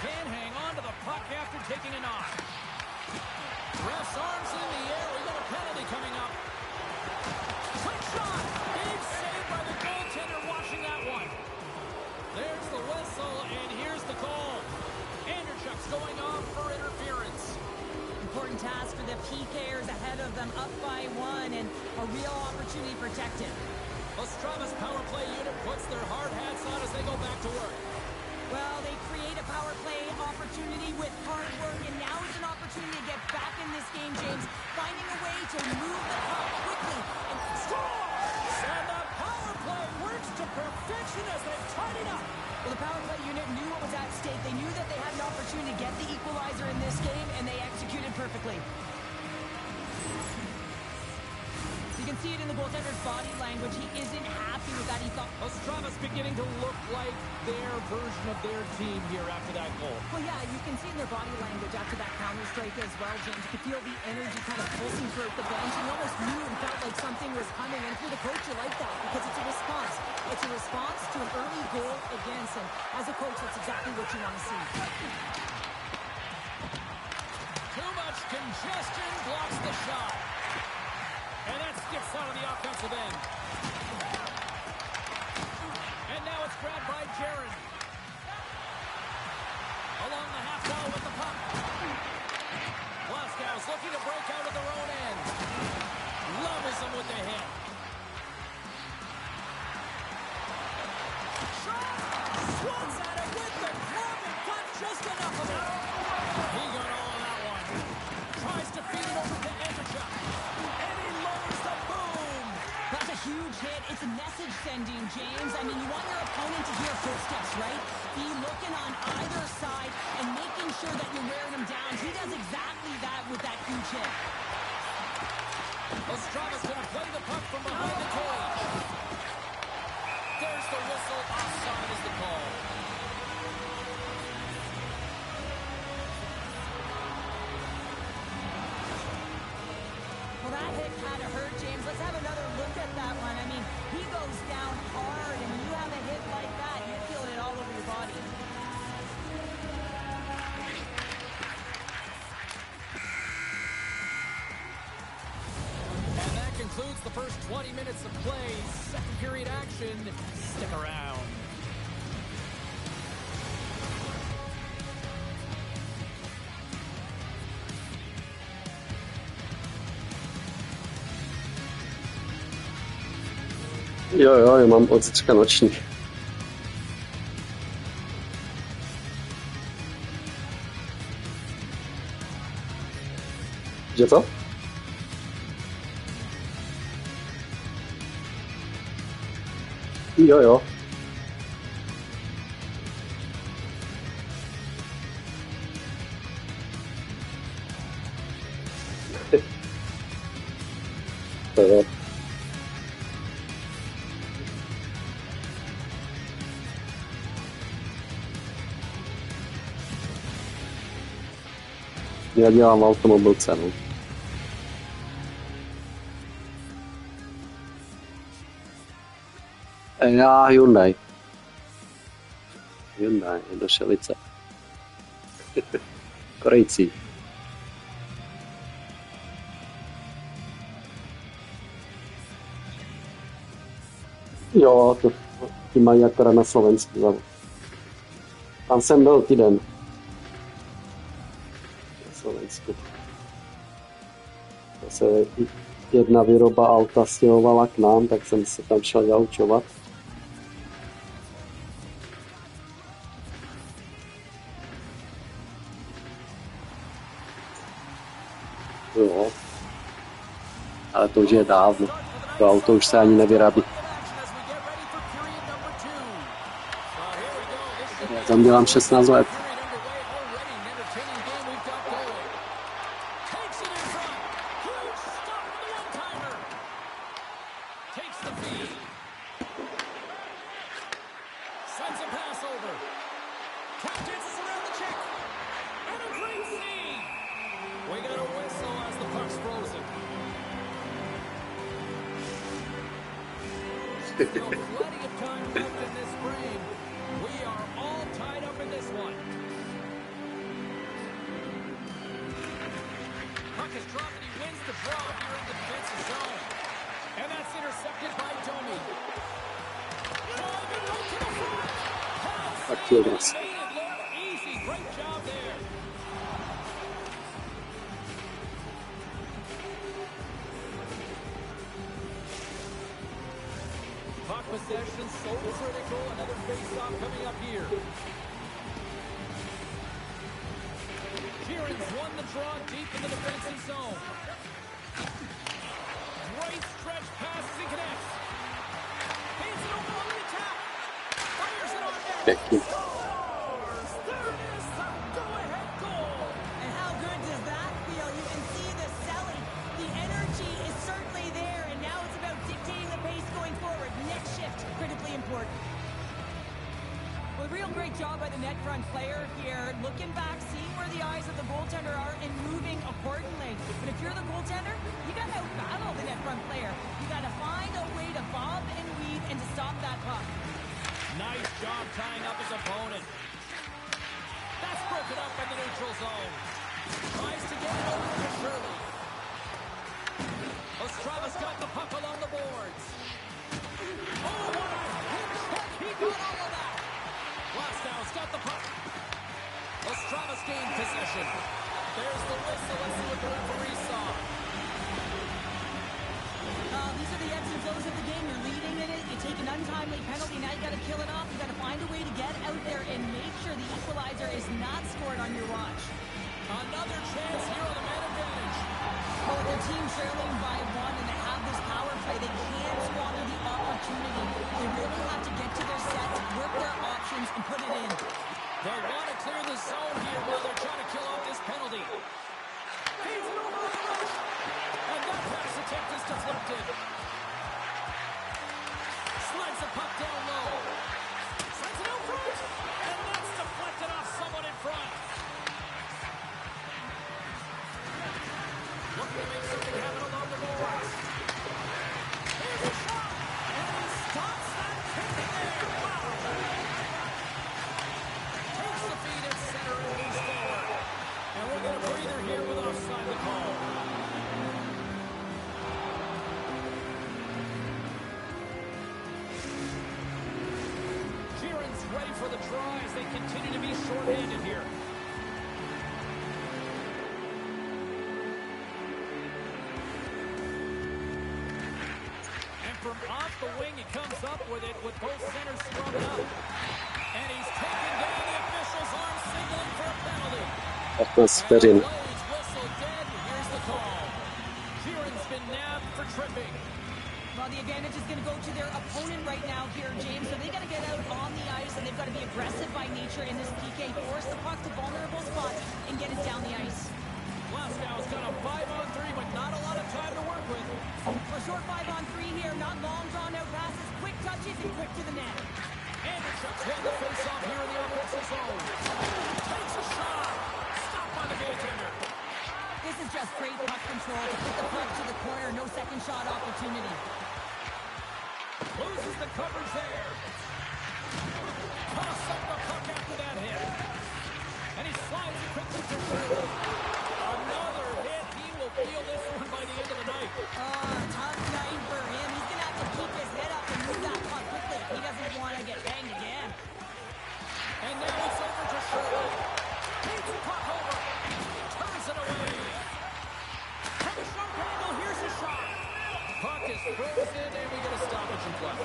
Can't hang on to the puck after taking a knock. Ref's arms in the air. We got a penalty coming up. Quick shot. Big save by the goaltender watching that one. There's the whistle, and here's the call. Anderchuk's going off for interference. Important task for the PKers ahead of them, up by 1, and a real opportunity protected. Ostrava's power play unit puts their hard hats on as they go back to work. Well, they create a power play opportunity with hard work, and now is an opportunity to get back in this game, James, finding a way to move the puck quickly and score! And the power play works to perfection as they tied it up. Well, the power play unit knew what was at stake. They knew that they had an opportunity to get the equalizer in this game, and they executed perfectly. You can see it in the goaltender's body language. He isn't happy with that. He thought Ostrava's beginning to look like their version of their team here after that goal. Well, yeah, you can see in their body language after that counter strike as well, James. You could feel the energy kind of pulsing throughout the bench. You almost knew and felt like something was coming. And for the coach, you like that because it's a response. It's a response to an early goal against him. As a coach, that's exactly what you want to see. Too much congestion blocks the shot. And that skips out of the offensive end. And now it's grabbed by Jaron. Along the half wall with the puck. Glasgow's looking to break out of their own end. Levels them with the hit. Shot! Swats at it with the glove and got just enough of it. He got all of that one. Tries to feed it over to Anderchuk. And he lowers the boom. That's a huge hit. It's a message sending, James. I mean, you want your opponent to hear footsteps, right? Be looking on either side and making sure that you're wearing him down. He does exactly that with that huge hit. Ostrava's going to play the puck from behind the cage. There's the whistle. Offside is the call. Well, that hit kind of hurt, James. Let's have another look at that one. I mean, he goes down hard, and when you have a hit like that, you're feeling it all over your body. And that concludes the first 20 minutes of play. Second period action. Stick around. Jo, já mám od zítřka noční. Že to? Jo. To jo. Já dělám automobilce, no. Já Hyundai do Šelice. Korejci. Jo, to ti mají akorát na Slovensku zavod. Tam jsem byl týden. Na Slovensku. To se jedna výroba auta stěhovala k nám, tak jsem se tam šel zaučovat. Jo. Ale to už je dávno. To auto už se ani nevyrábí. Já tam dělám 16 let. Still plenty of time left in this frame. We are all tied up in this one. Puck is dropped and he wins the draw here in the defensive zone. And that's intercepted by Domi. Driving right to the front. Aqui, graça. Made it look easy. Great job there. Puck possession so critical. Another face-off coming up here. Sheeran's won the draw deep in the defensive zone. Great stretch pass as he connects. Hands it over on the attack. Fires it on net. Aqui. Scores! There it is, the go-ahead goal. And how good does that feel? You can see the selling. The energy is certainly there, and now it's about dictating the pace going forward. Next shift, critically important. Well, real great job by the net front player here. Looking back, seeing where the eyes of the goaltender are and moving accordingly. But if you're the goaltender, you got to outbattle the net front player. You got to find a way to bob and weave and to stop that puck. Nice job tying up his opponent. That's broken up in the neutral zone. Tries to get it over to Shirley. Ostrava's got the puck along the boards. Oh, what a hit check. He got all of that. Glasgow's got the puck. Ostrava's gained possession. There's the whistle. Let's see what the referee saw. These are the ebbs and flows of the game. You're leading in it. You take an untimely penalty. Now you got to kill it off. You got to find a way to get out there and make sure the equalizer is not scored on your watch. Another chance here on the man advantage. Well, with their team trailing by one and they have this power play, they can't squander the opportunity. They really have to get to their sets, work their options, and put it in. They'll want to clear the zone here while they're trying to kill off this penalty. He's it over on the rush. And that pass attempt is deflected. Slides the puck down low. Slides it out front. And that's deflected off someone in front. Looking to make something happen along the boards. Here's a shot. And he stops that kicking there. Wow. Takes the feed at center and moves forward. And we'll get a breather here with offside the call. Sheeran's ready for the try as they continue to be short-handed here. And from off the wing, he comes up with it with both centers scrubbed up. And he's taken down the official's arm, signaling for a penalty. Atmosfärin. Blades whistle dead. Here's the call. Sheeran's been nabbed for tripping. Well, the advantage is going to go to their opponent right now here, James. So they got to get out on the ice, and they've got to be aggressive by nature in this PK. Force the puck to vulnerable spots and get it down the ice. Glasgow's got a 5-on-3, but not a lot of time to work with. For short 5-on-3 here, not long drawn-out passes, quick touches, and quick to the net. Anderchuk's won the face-off here in the offensive zone. Takes a shot. Stopped by the goaltender. This is just great puck control to put the puck to the corner. No second shot opportunity. Loses the coverage there. Toss up the puck after that hit. And he slides it quickly to Shirley. Another hit. He will feel this one by the end of the night. Tough night for him. He's going to have to keep his head up and move that puck quickly. He doesn't want to get banged again. And now it's over to Shirley. Beats the puck over. Turns it away. From the short angle, here's a shot. Puck is frozen, and we get a stoppage in play.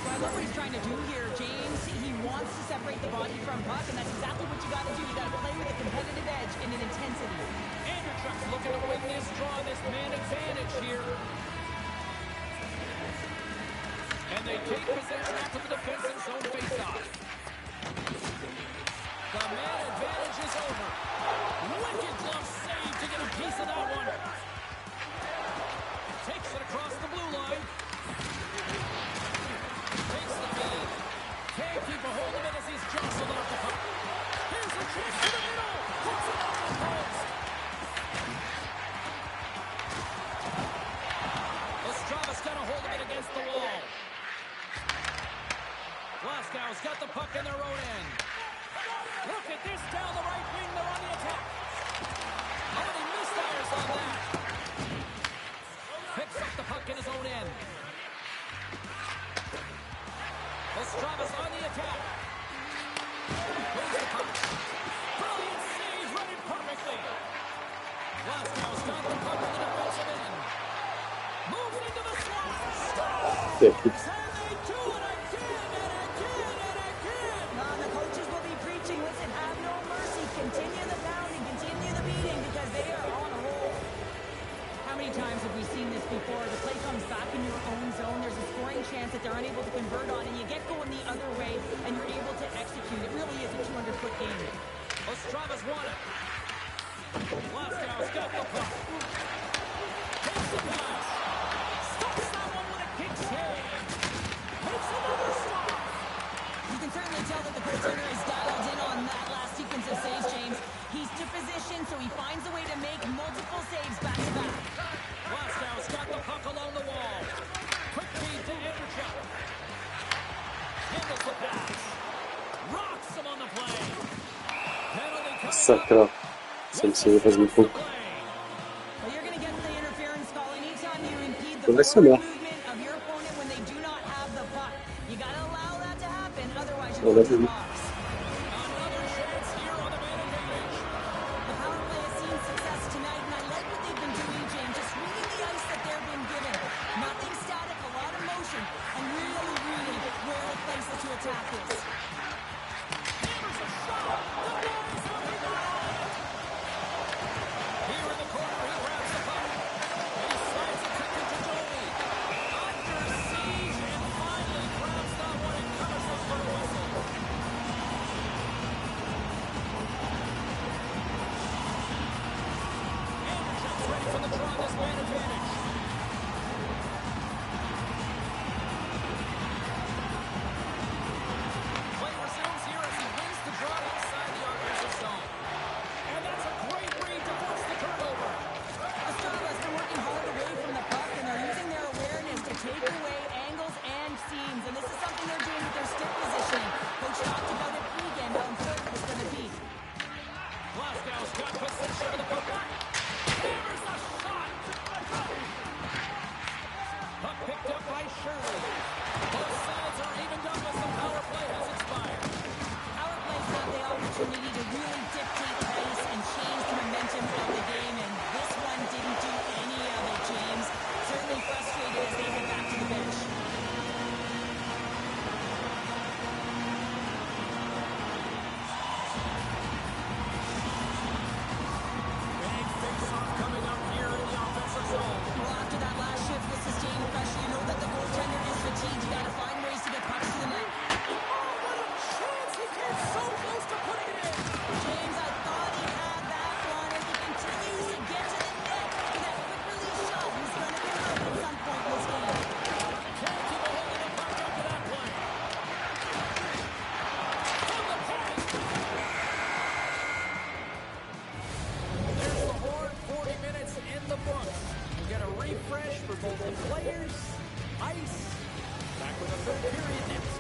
So I love what he's trying to do here, James. He wants to separate the body from puck, and that's exactly what you got to do. You got to play with a competitive edge and an intensity. Anderchuk's looking to win this draw, this man advantage here. And they take possession after the defensive zone face-off. The man advantage is over. Wicked glove save to get a piece of that one. Takes it across the blue line. Takes the feed. Can't keep a hold of it as he's jostled off the puck. Here's a chance to the middle. Puts it off the post. Glasgow's got the puck in their own end. Look at this down the right wing. They're on the attack. How many misfires on that? Picks up the puck in his own end. Ostravis on the attack. Moves the puck. Brilliant save, read it perfectly. Glasgow's got the puck in the defensive end. Moves into the slot. Scores! Yeah. And they do it again and again and again. The coaches will be preaching, listen, have no mercy. Continue the pounding, continue the beating, because they are on a roll. How many times have we seen this before? The play comes back in your own zone. There's a scoring chance that they're unable to convert on, and you get going the other way, and you're able to execute. It really is a 200-foot game. Ostravis won it. Glasgow's got the puck. Takes the pass. Stops that one with a kick save. Takes another stop. You can certainly tell that the goaltender is dialed in on that last sequence of saves, James. He's to position, so he finds a way to make multiple saves back-to-back. Glasgow's got the puck along the wall. Quick feed to Anderchuk. Handles the pass. Rocks him on the play. Penalty coming up. Sakra. Jsem si vezmu puk. Well, you're going to get the interference call anytime you impede the Tohle jsem forward já. movement of your opponent when they do not have the puck. You got to allow that to happen, otherwise No, you're going to the nevím. box. Another chance here on the man advantage. The power play has seen success tonight, and I like what they've been doing, James. Just reading the ice that they've been given. Nothing static, a lot of motion, and really, really where the places to attack is. Hammers a shot. The boys are in on it. Here in the corner, he grabs the puck. And he slides it to Jedeme. Under siege, and finally grabs that one and covers it for a whistle. Anderchuk's ready for the draw, this man advantage. Play resumes here as he wins the draw inside the offensive zone. And that's a great read to force the turnover. Australia's been working hard away from the puck, and they're using their awareness to take away angles and seams. And this is something they're doing with their stick positioning. Coach talked about it pregame, how important it's going to be. Glasgow's got possession of the puck. Hammers a shot. Puck picked up by Shirley. Both sides are evened up as the power play has expired. Power plays have the opportunity to really dictate pace and change the momentum of the game, and this one didn't do any of it, James. Certainly frustrated as they head back to the bench. Big face-off coming up here in the offensive zone. Well, after that last shift with sustained pressure, you know that the goaltender is fatigued. You got to find ways to get pucks to the net. Oh, what a chance! He came so close to putting it in. James, I thought he had that one. If he continues to get to the net with that quick release shot, he's going to convert at some point in this game. Can't keep a hold of the puck after that play. From the point. There's the horn. 40 minutes in the books. We'll get a refresh for both the players, ice. Back with a third period next.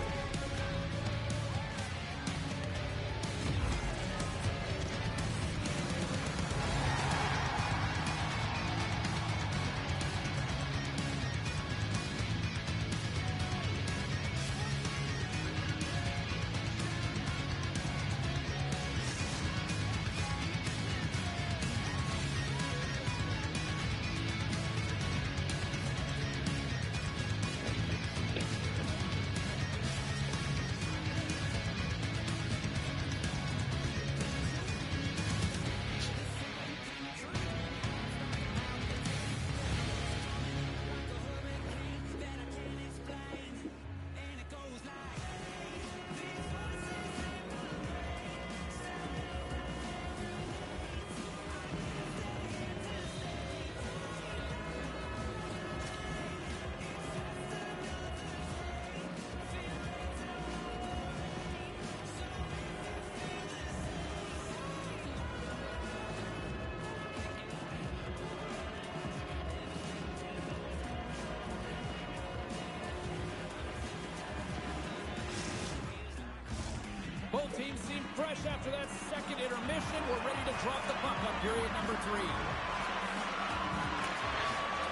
teams seem fresh after that second intermission. We're ready to drop the puck on period number 3.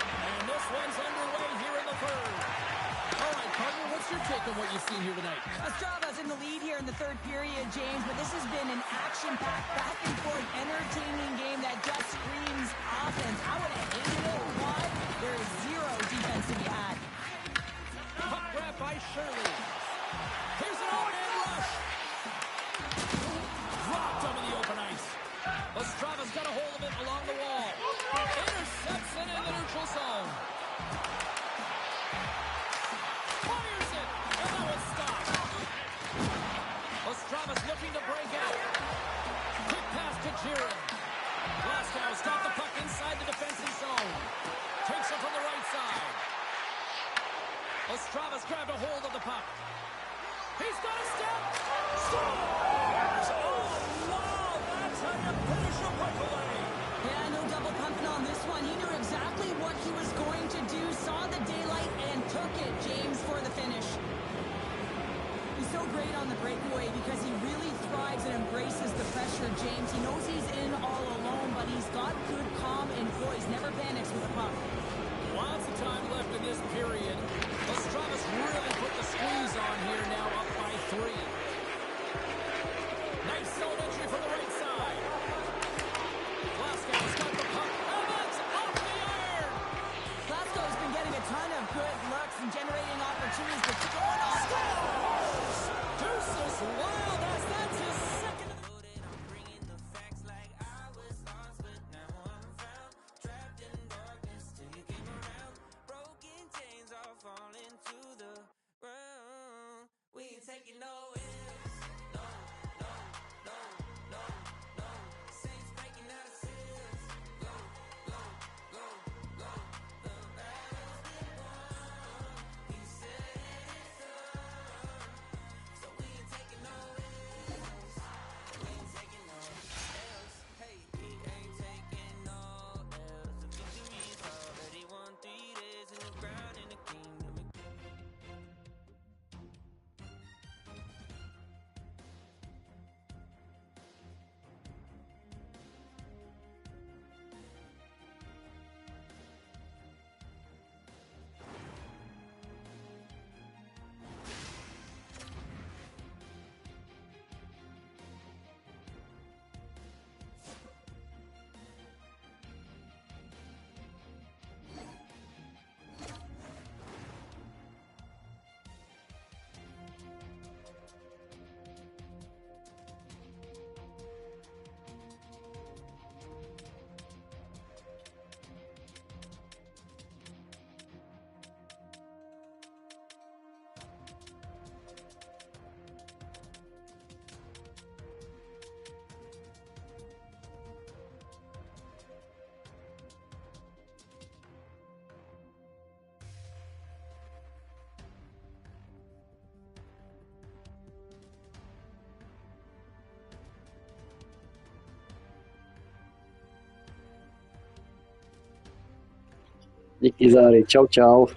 And this one's underway here in the third. All right, partner, what's your take on what you've seen here tonight? Ostrava's in the lead here in the third period, James, but this has been an action-packed, back-and-forth, entertaining game that just screams offense. I would have hated it. Why? There is zero defense to be had. Puck grab by Shirley. Here's an all-man rush. Dropped over the open ice. Ostrava's got a hold of it along the wall. Intercepts it in the neutral zone. Fires it, and that was stopped. Ostrava's looking to break out. Quick pass to Jiren. Glasgow's got the puck inside the defensive zone. Takes it from the right side. Ostrava's grabbed a hold of the puck. He's got a step. Scores! Oh, wow! That's how you finish a breakaway. Yeah, no double pumping on this one. He knew exactly what he was going to do, saw the daylight, and took it, James, for the finish. He's so great on the breakaway because he really thrives and embraces the pressure, James. He knows he's in all alone, but he's got good calm and poise. Never panics with a puck. Lots of time left in this period. Ostrava's really put the squeeze on here now, up by 3. Nice zone entry from the right side. Glasgow's got the puck. And that's off the iron. Glasgow's been getting a ton of good looks and generating opportunities, but going off. Scores! Deuces Wild as that's his second. Díky Záry, čau čau.